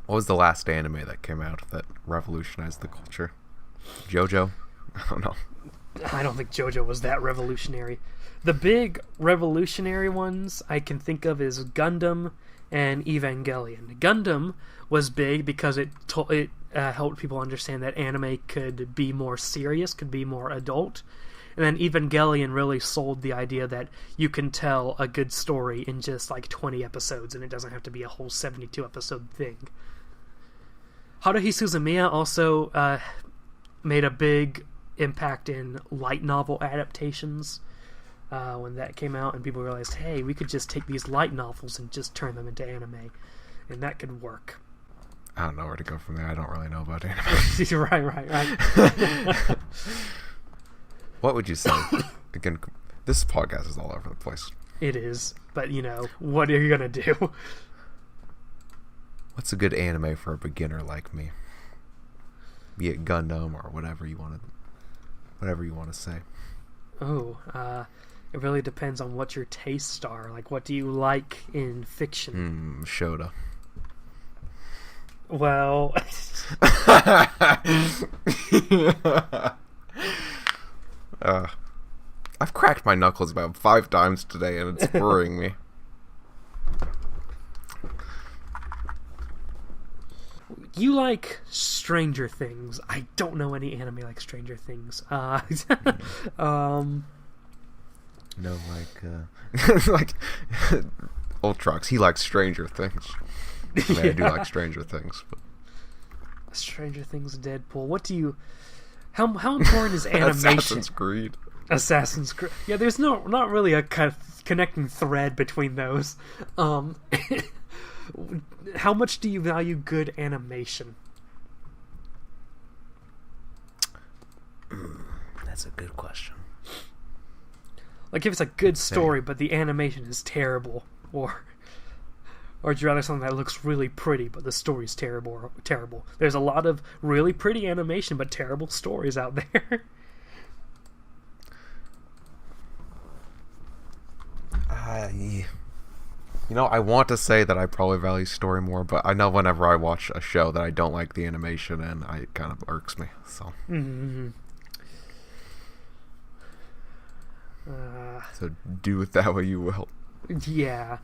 What was the last anime that came out that revolutionized the culture? JoJo? I don't know. I don't think JoJo was that revolutionary. The big revolutionary ones I can think of is Gundam and Evangelion. Gundam was big because it helped people understand that anime could be more serious, could be more adult. And then Evangelion really sold the idea that you can tell a good story in just like 20 episodes, and it doesn't have to be a whole 72 episode thing. Haruhi Suzumiya also made a big impact in light novel adaptations when that came out, and people realized, hey, we could just take these light novels and just turn them into anime, and that could work. I don't know where to go from there. I don't really know about anime. Right. What would you say? Again, this podcast is all over the place. It is, but what are you gonna do? What's a good anime for a beginner like me? Be it Gundam or whatever you want to say. Oh, it really depends on what your tastes are. Like, what do you like in fiction? Shota. Well, I've cracked my knuckles about 5 times today, and it's worrying me. You like Stranger Things. I don't know any anime like Stranger Things. No, like Ultrox. He likes Stranger Things. I mean, I do like Stranger Things. But... Stranger Things, Deadpool. What do you... How important is animation? Assassin's Creed. Yeah, there's not really a connecting thread between those. How much do you value good animation? That's a good question. Like, if it's a good story, but the animation is terrible, or would you rather something that looks really pretty, but the story's terrible? There's a lot of really pretty animation, but terrible stories out there. I want to say that I probably value story more, but I know whenever I watch a show that I don't like the animation, and it kind of irks me. So, so do with that what you will. Yeah.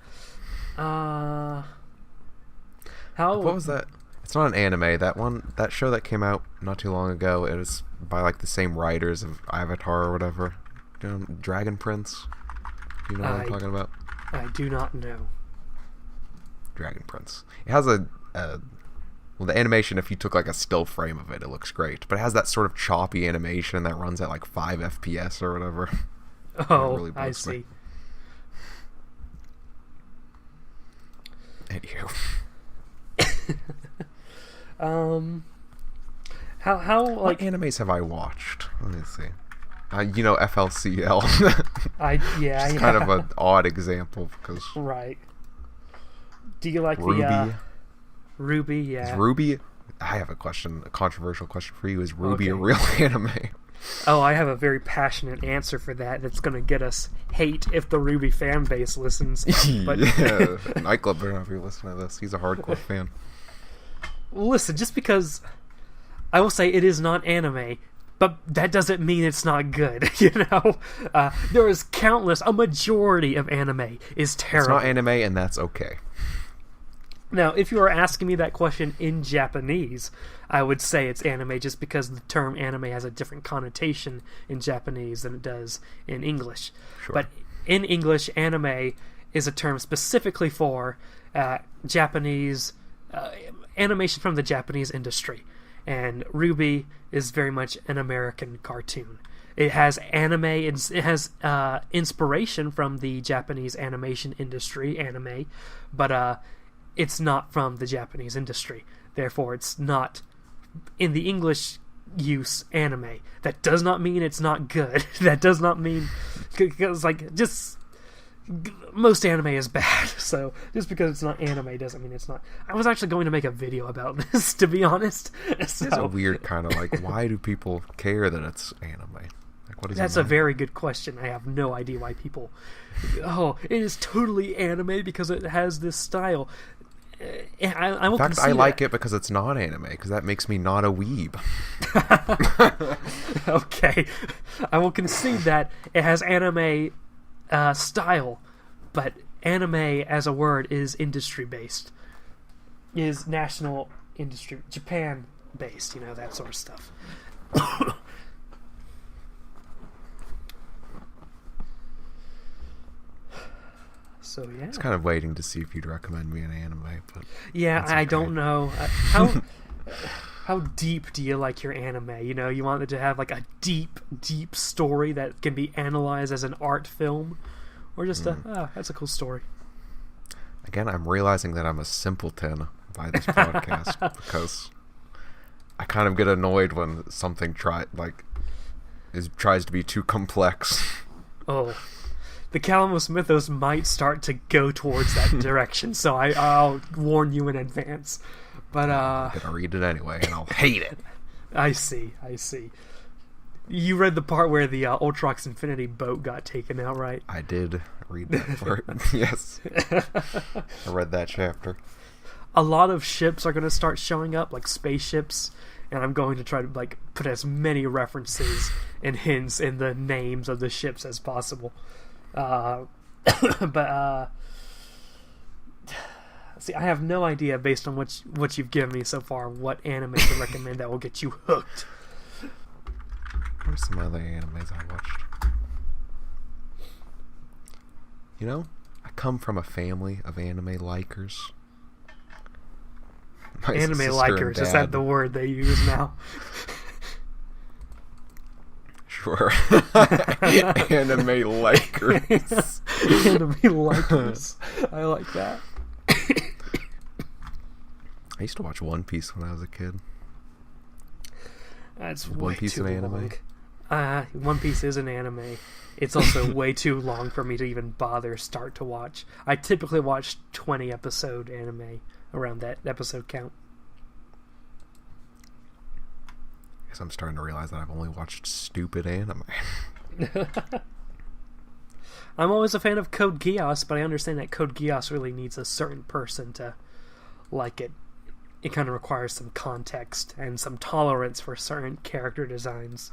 What was that? It's not an anime. That show that came out not too long ago. It was by like the same writers of Avatar or whatever. Dragon Prince. You know what I'm talking about? I do not know. Dragon Prince. It has the animation, if you took like a still frame of it, it looks great. But it has that sort of choppy animation that runs at like 5 FPS or whatever. Oh, really I see. Anywho. How like what animes have I watched? Let me see. FLCL. It's kind of an odd example because. Right. Do you like Ruby? Ruby, yeah. Is Ruby? I have a controversial question for you. Is Ruby a real anime? Oh, I have a very passionate answer for that. That's going to get us hate if the Ruby fan base listens. But yeah, Nightclub better not be listening to this. He's a hardcore fan. Listen, just because I will say it is not anime, but that doesn't mean it's not good. There is a majority of anime is terrible. It's not anime, and that's okay. Now, if you were asking me that question in Japanese, I would say it's anime just because the term anime has a different connotation in Japanese than it does in English. Sure. But in English, anime is a term specifically for Japanese animation from the Japanese industry. And Ruby is very much an American cartoon. It has inspiration from the Japanese animation industry, anime, but it's not from the Japanese industry. Therefore, it's not in the English use anime. That does not mean it's not good. That does not mean because most anime is bad. So just because it's not anime doesn't mean it's not. I was actually going to make a video about this, to be honest. It's a weird kind of why do people care that it's anime? What is That's a very good question. I have no idea why people. Oh, it is totally anime because it has this style. I will. In fact, I like it because it's not anime, because that makes me not a weeb. Okay, I will concede that it has anime style, but anime as a word is industry based, is national industry, Japan based, that sort of stuff. So yeah, it's kind of waiting to see if you'd recommend me an anime, but yeah, I don't know how deep do you like your anime? You want it to have like a deep story that can be analyzed as an art film, or just that's a cool story. Again, I'm realizing that I'm a simpleton by this podcast because I kind of get annoyed when something tries to be too complex. Oh, the Calamus Mythos might start to go towards that direction, so I'll warn you in advance. But I'm gonna read it anyway, and I'll hate it. I see. You read the part where the Ultrox Infinity boat got taken out, right? I did read that part. Yes, I read that chapter. A lot of ships are going to start showing up, like spaceships, and I'm going to try to put as many references and hints in the names of the ships as possible. But see, I have no idea based on what you've given me so far what anime to recommend that will get you hooked. What are some other animes I watched? You know, I come from a family of anime likers. My anime likers, is that the word they use now? Sure. Anime likers. Anime likers. I like that. I used to watch One Piece when I was a kid. That's One Piece too an anime? long. One Piece is an anime. It's also way too long for me to even bother start to watch. I typically watch 20 episode anime around that episode count. I guess I'm starting to realize that I've only watched stupid anime. I'm always a fan of Code Geass, but I understand that Code Geass really needs a certain person to like it. It kind of requires some context and some tolerance for certain character designs.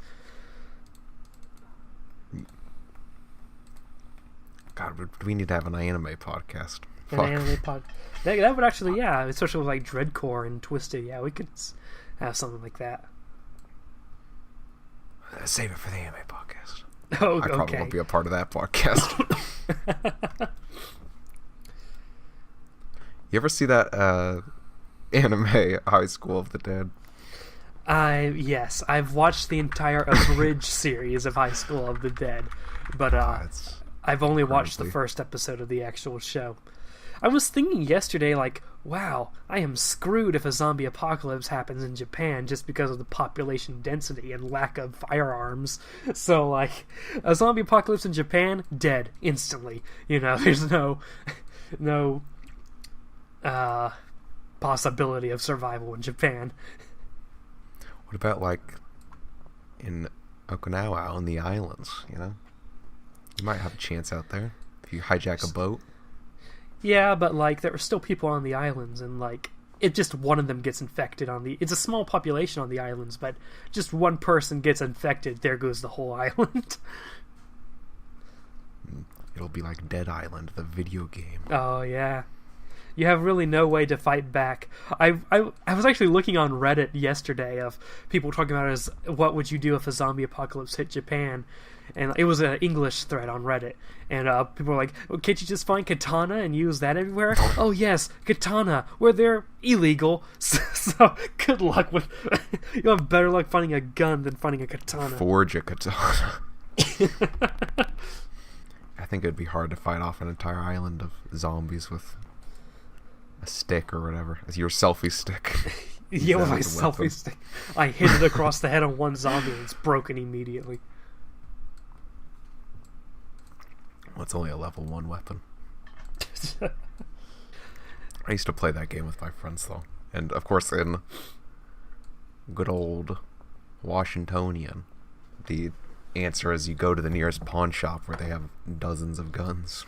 God, we need to have an anime podcast. An anime pod. That would actually, yeah, especially with like Dreadcore and Twisted, yeah, we could have something like that. Save it for the anime podcast. Oh, I probably won't be a part of that podcast. You ever see that anime High School of the Dead? Yes, I've watched the entire abridged series of High School of the Dead, but I've only watched the first episode of the actual show. I was thinking yesterday, like, wow, I am screwed if a zombie apocalypse happens in Japan just because of the population density and lack of firearms. So, like, a zombie apocalypse in Japan, dead instantly. You know, there's no possibility of survival in Japan. What about, like, in Okinawa on the islands, you know? You might have a chance out there if you hijack a boat. Yeah, but, like, there are still people on the islands, and, like, it just one of them gets infected it's a small population on the islands, but just one person gets infected, there goes the whole island. It'll be like Dead Island, the video game. Oh, yeah. You have really no way to fight back. I was actually looking on Reddit yesterday of people talking about as what would you do if a zombie apocalypse hit Japan, and it was an English thread on Reddit, and people were like, well, can't you just find katana and use that everywhere? Oh yes, katana, where they're illegal, so good luck with you'll have better luck finding a gun than finding a katana. Forge a katana. I think it'd be hard to fight off an entire island of zombies with a stick or whatever. As your selfie stick. Yeah, with my selfie stick. I hit it across the head on one zombie and it's broken immediately. Well, it's only a level 1 weapon. I used to play that game with my friends, though. And, of course, in good old Washingtonian, the answer is you go to the nearest pawn shop where they have dozens of guns.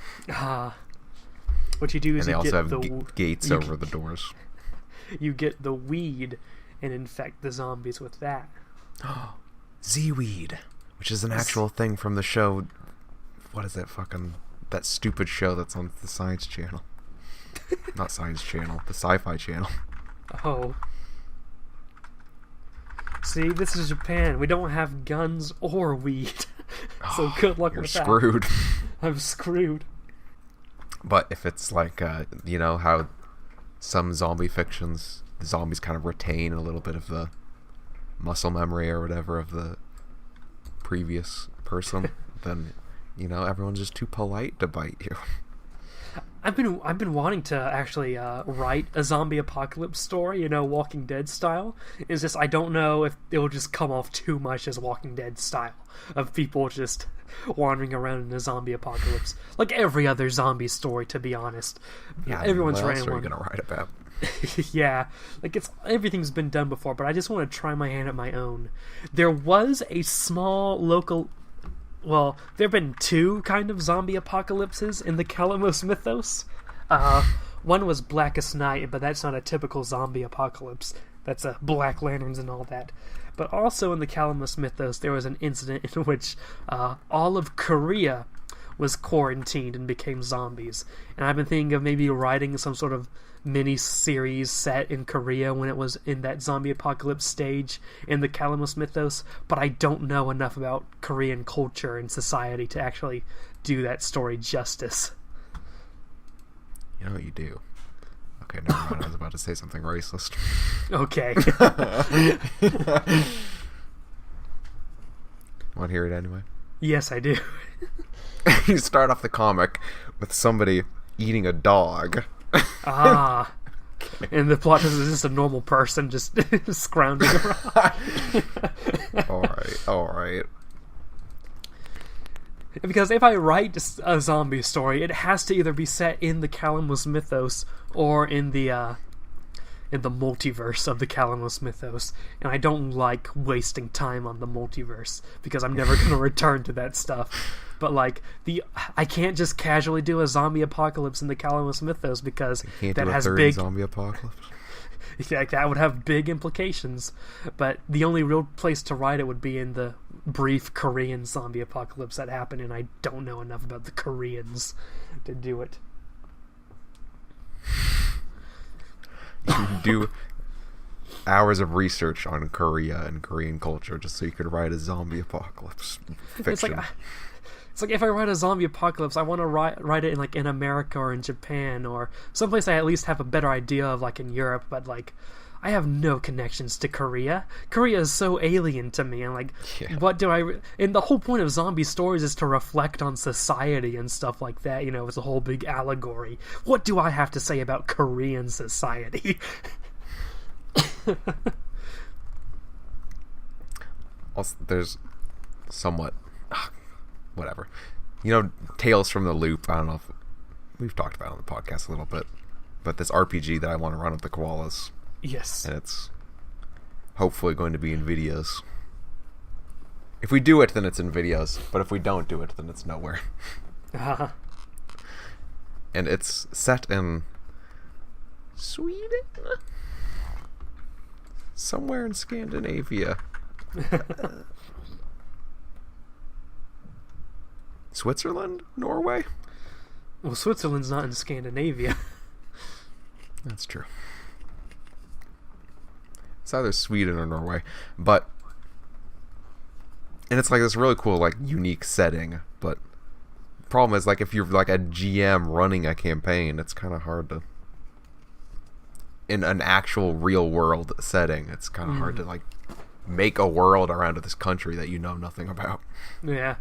What you do is and they you also get have gates over the doors. You get the weed and infect the zombies with that. Z-weed, which is an actual thing from the show. What is that that stupid show that's on the Science Channel? Not Science Channel, the Sci-Fi Channel. Oh. See, this is Japan. We don't have guns or weed. So good luck with that. You're screwed. I'm screwed. But if it's like, you know, how some zombie fictions, the zombies kind of retain a little bit of the muscle memory or whatever of the previous person, then, you know, everyone's just too polite to bite you. I've been wanting to actually write a zombie apocalypse story, Walking Dead style. It's just I don't know if it will just come off too much as Walking Dead style of people just wandering around in a zombie apocalypse, like every other zombie story. To be honest, Yeah, everyone's what else writing are one. you gonna write about? Yeah, like everything's been done before, but I just want to try my hand at my own. There was a small local. Well, there have been two kind of zombie apocalypses in the Kalamos mythos. One was Blackest Night, but that's not a typical zombie apocalypse. That's Black Lanterns and all that. But also in the Kalamos mythos, there was an incident in which all of Korea was quarantined and became zombies. And I've been thinking of maybe writing some sort of mini-series set in Korea when it was in that zombie apocalypse stage in the Kalamos mythos, but I don't know enough about Korean culture and society to actually do that story justice. You know what you do. Okay, never mind. I was about to say something racist. Okay. Want to hear it anyway? Yes, I do. You start off the comic with somebody eating a dog. Ah. And the plot is just a normal person just scrounging around. Alright. Because if I write a zombie story, it has to either be set in the Kalamos mythos or in the multiverse of the Kalamos mythos. And I don't like wasting time on the multiverse because I'm never going to return to that stuff. But I can't just casually do a zombie apocalypse in the Kalamos mythos because that has big zombie apocalypse. Yeah, that would have big implications. But the only real place to write it would be in the brief Korean zombie apocalypse that happened, and I don't know enough about the Koreans to do it. You can do hours of research on Korea and Korean culture just so you could write a zombie apocalypse fiction. It's like if I write a zombie apocalypse, I want to write it in America or in Japan or someplace I at least have a better idea of, like in Europe. But I have no connections to Korea. Korea is so alien to me. And what do I? And the whole point of zombie stories is to reflect on society and stuff like that. It's a whole big allegory. What do I have to say about Korean society? Also, there's somewhat. Whatever. Tales from the Loop, I don't know if we've talked about it on the podcast a little bit, but this RPG that I want to run with the Koalas. Yes. And it's hopefully going to be in videos. If we do it, then it's in videos, but if we don't do it, then it's nowhere. Uh-huh. And it's set in Sweden? Somewhere in Scandinavia. Switzerland? Norway? Well, Switzerland's not in Scandinavia. That's true. It's either Sweden or Norway. And it's this really cool, unique setting. But the problem is, if you're a GM running a campaign, it's kind of hard to... In an actual real world setting, it's kind of hard to, make a world around this country that you know nothing about. Yeah.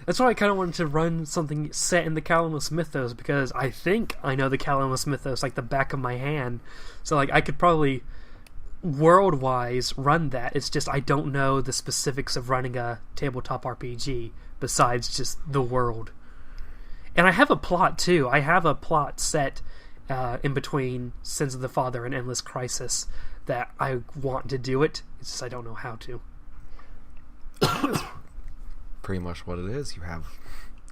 That's why I kind of wanted to run something set in the Kalamos mythos, because I think I know the Kalamos mythos like the back of my hand. So I could probably world-wise run that. It's just I don't know the specifics of running a tabletop RPG besides just the world. And I have a plot too. I have a plot set in between Sins of the Father and Endless Crisis that I want to do it. It's just I don't know how to. Pretty much what it is. You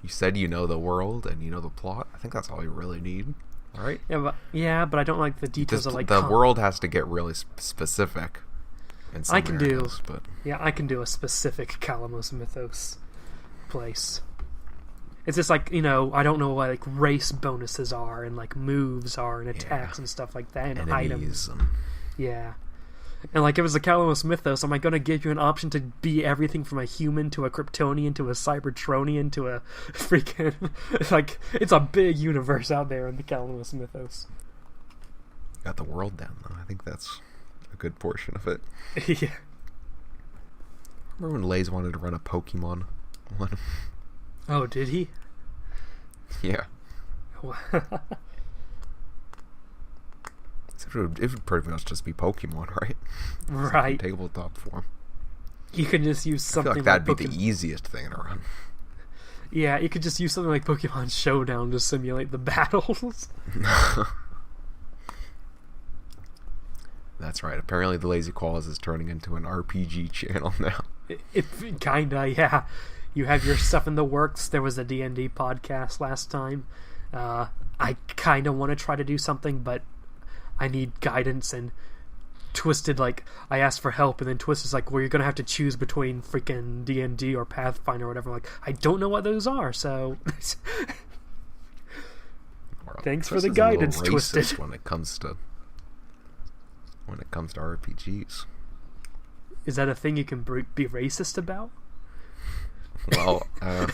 said you know the world and you know the plot. I think that's all you really need, right? But I don't like the details of the world has to get really specific. In some areas, I can do a specific Kalamos mythos place. It's just I don't know what race bonuses are and moves are and attacks and stuff like that and enemies items. Yeah. And if it was a Kalamos mythos, am I going to give you an option to be everything from a human to a Kryptonian to a Cybertronian to a freaking... it's a big universe out there in the Kalamos mythos. You got the world down, though. I think that's a good portion of it. Yeah. Remember when Lays wanted to run a Pokemon one? Oh, did he? Yeah. It would pretty much just be Pokemon, right? Right. Tabletop form. You can just use I feel something like that'd like be the easiest thing to run. Yeah, you could just use something like Pokemon Showdown to simulate the battles. That's right. Apparently the Lazy Koalas is turning into an RPG channel now. It kinda, yeah. You have your stuff in the works. There was a D&D podcast last time. I kinda want to try to do something, but I need guidance, and Twisted, like, I asked for help, and then Twisted's like, well, you're gonna have to choose between freaking D&D or Pathfinder or whatever. Like, I don't know what those are, so thanks for the guidance, Twisted. When it comes to RPGs. Is that a thing you can be racist about? Well, I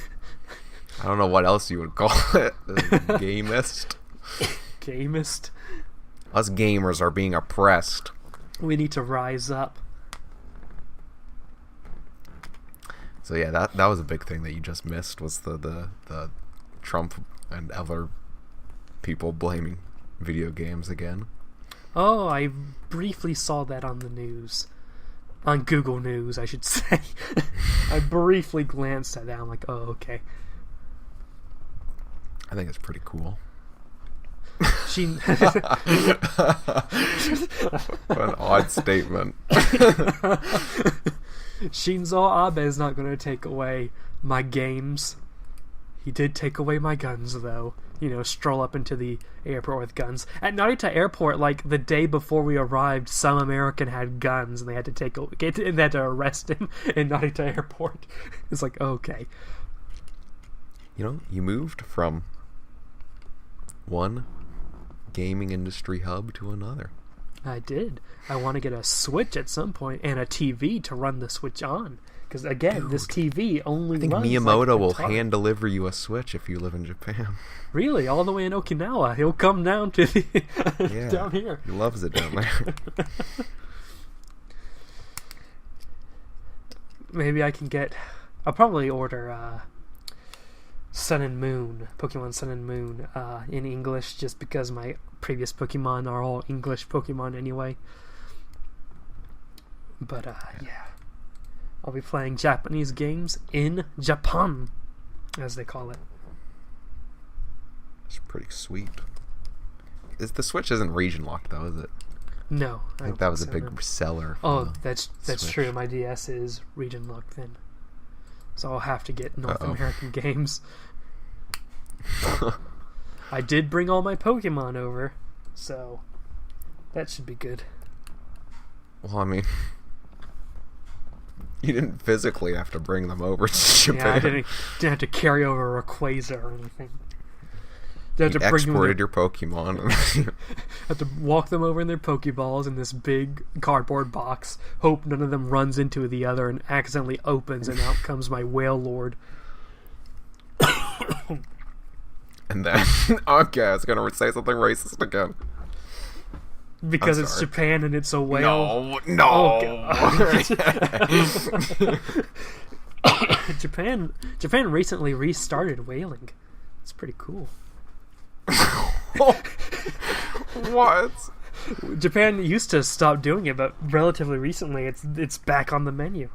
don't know what else you would call it. Gamist. Gamist. Us gamers are being oppressed. We need to rise up. So yeah, that was a big thing that you just missed, was the Trump and other people blaming video games again. Oh, I briefly saw that on the news. On Google News, I should say. I briefly glanced at that. I'm like, oh, okay. I think it's pretty cool. What an odd statement. Shinzo Abe is not going to take away my games. He did take away my guns, though. You know, stroll up into the airport with guns. At Narita Airport, like, the day before we arrived, some American had guns, and they had to arrest him in Narita Airport. It's like, okay. You know, you moved from one gaming industry hub to another. I did. I want to get a Switch at some point, and a TV to run the Switch on. Because, again, this TV only runs... I think Miyamoto will hand-deliver you a Switch if you live in Japan. Really? All the way in Okinawa? He'll come down to the... down here. He loves it down there. Maybe I can get... I'll probably order Sun and Moon, Pokemon Sun and Moon, in English, just because my previous Pokemon are all English Pokemon anyway. But, yeah. I'll be playing Japanese games in Japan, as they call it. It's pretty sweet. The Switch isn't region locked, though, is it? No, I think that was a big seller. Oh, that's true. My DS is region locked then, so I'll have to get North American games. I did bring all my Pokemon over, so that should be good. Well, I mean, you didn't physically have to bring them over to Japan. Yeah, I didn't have to carry over a Rayquaza or anything. You exported your Pokemon. Have to walk them over in their Pokeballs in this big cardboard box, hope none of them runs into the other and accidentally opens, and out comes my Whale Lord. And then, okay, I was going to say something racist again. Because it's Japan and it's a whale. No. Oh, Japan recently restarted whaling. It's pretty cool. What? Japan used to stop doing it, but relatively recently it's back on the menu.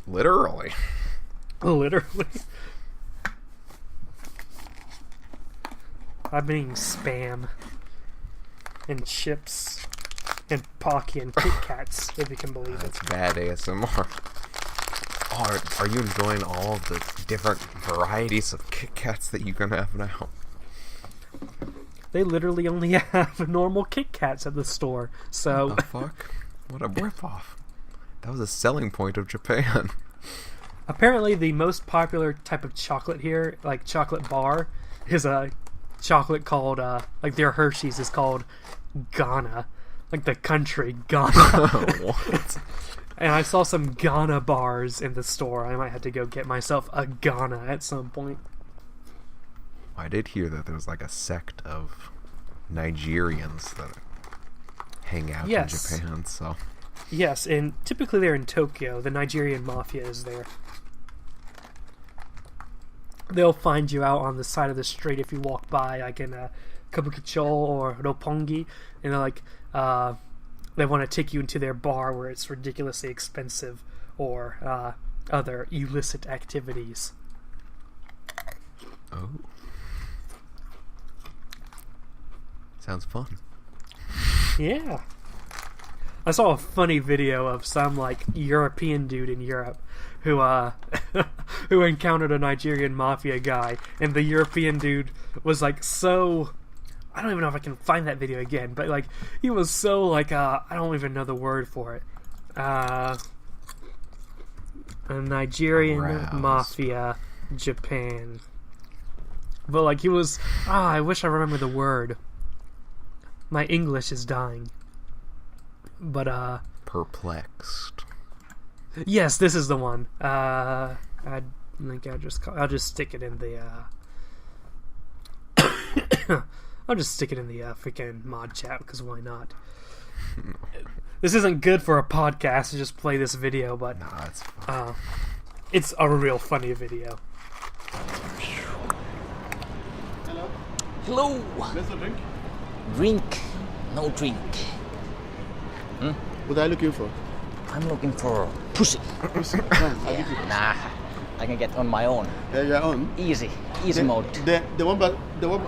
Literally. Literally. I'm being spam and chips and Pocky and Kit Kats, if you can believe it. That's bad ASMR. Oh, are you enjoying all the different varieties of Kit Kats that you can have now? They literally only have normal Kit Kats at the store, so... What the fuck? What a ripoff. That was a selling point of Japan. Apparently the most popular type of chocolate here, like chocolate bar, is a chocolate called, like their Hershey's is called Ghana. Like the country, Ghana. What? And I saw some Ghana bars in the store. I might have to go get myself a Ghana at some point. I did hear that there was like a sect of Nigerians that hang out in Japan, so... Yes, and typically they're in Tokyo. The Nigerian mafia is there. they'll find you out on the side of the street if you walk by, like in a Kabukicho or Roppongi, and they're like, they want to take you into their bar where it's ridiculously expensive, or other illicit activities. Oh. Sounds fun. Yeah. I saw a funny video of some like European dude in Europe who who encountered a Nigerian mafia guy, and the European dude was like so, I don't even know if I can find that video again, but like he was so like I don't even know the word for it. A Nigerian Aroused. mafia, Japan. But like he was I wish I remember the word. My English is dying. But Perplexed. yes, this is the one. I think I'll just stick it in the I'll just stick it in the freaking mod chat, because why not? This isn't good for a podcast to just play this video, but Nah, it's fine. it's a real funny video. Hello. Let's not drink. Drink. No drink. What are you looking for? I'm looking for pussy. I'll give you. Nah. I can get on my own. Yeah, you're on. Easy mode. The one, but the one.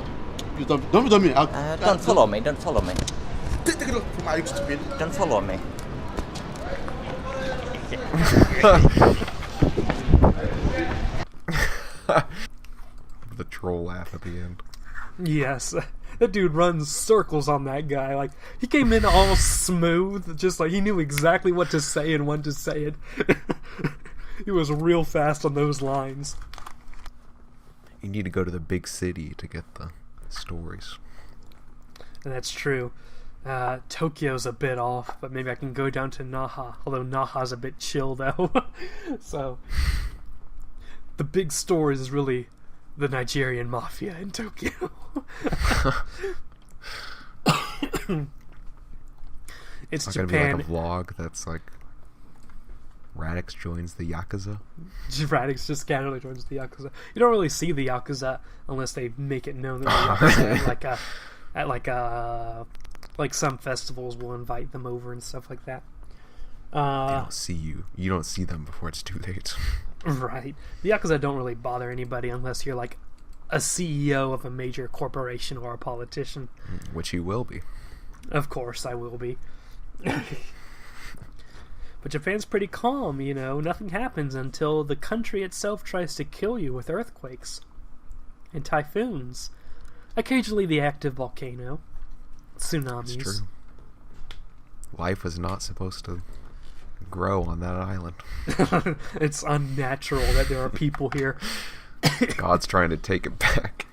You don't me. Don't follow me. Don't follow me. Take a look from my stupid. Don't follow me. The troll laugh at the end. Yes, that dude runs circles on that guy. Like, he came in all smooth, just like he knew exactly what to say and when to say it. He was real fast on those lines. You need to go to the big city to get the stories. And that's true. Tokyo's a bit off, but maybe I can go down to Naha. Although Naha's a bit chill, though. So, the big stories is really the Nigerian mafia in Tokyo. It's It's not gonna be Japan. like a vlog that's like Radix joins the Yakuza. Radix just casually joins the Yakuza. You don't really see the Yakuza unless they make it known that the Yakuza like some festivals will invite them over and stuff like that. They don't see you. You don't see them before it's too late. Right. The Yakuza don't really bother anybody unless you're like a CEO of a major corporation or a politician. Which you will be. Of course I will be. But Japan's pretty calm, you know. Nothing happens until the country itself tries to kill you with earthquakes and typhoons. Occasionally the active volcano. Tsunamis. It's true. Life was not supposed to grow on that island. It's unnatural that there are people here God's trying to take it back.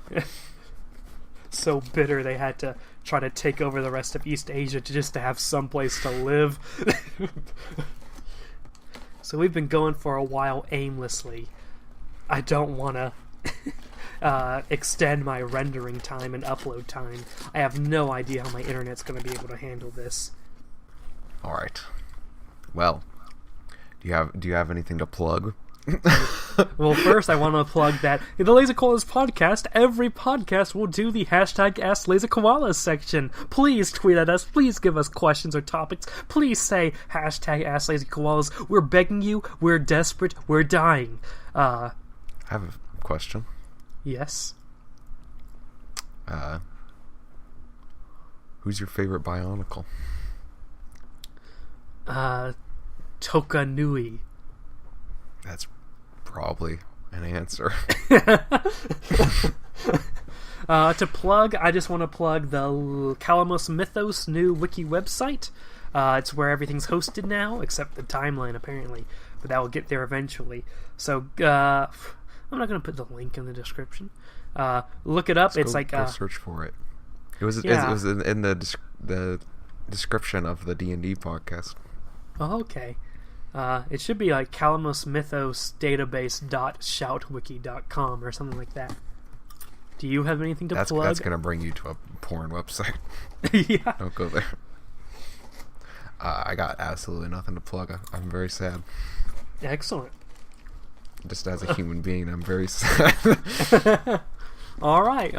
so bitter they had to try to take over the rest of East Asia just to have some place to live. So we've been going for a while aimlessly. I don't want to extend my rendering time and upload time. I have no idea how my internet's going to be able to handle this. Alright. Well, do you have anything to plug? Well, first I want to plug that in the Lazy Koalas podcast, every podcast will do the hashtag Ask Lazy Koalas section. Please tweet at us. Please give us questions or topics. Please say hashtag Ask Lazy Koalas. We're begging you. We're desperate. We're dying. I have a question. Yes. Who's your favorite Bionicle? Toka Nui. That's probably an answer. To plug, I just want to plug the Kalamos Mythos new wiki website. It's where everything's hosted now, except the timeline, apparently. But that will get there eventually. So, I'm not going to put the link in the description. Look it up. Go search for it. It was Yeah. it was in the description of the D&D podcast. Oh, okay. It should be like kalamosmythosdatabase.shoutwiki.com or something like that. Do you have anything to plug? That's gonna bring you to a porn website. Yeah. Don't go there. I got absolutely nothing to plug. I'm very sad. Excellent. Just as a human being, I'm very sad. All right.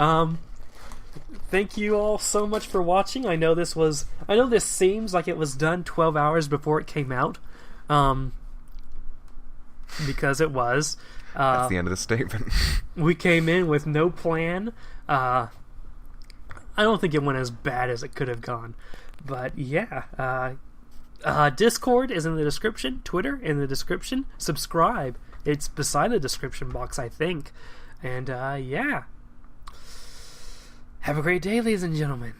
Thank you all so much for watching. I know this seems like it was done 12 hours before it came out. Because it was. That's the end of the statement. We came in with no plan. I don't think it went as bad as it could have gone. But yeah. Discord is in the description. Twitter in the description. Subscribe. It's beside the description box, I think. And yeah. Have a great day, ladies and gentlemen.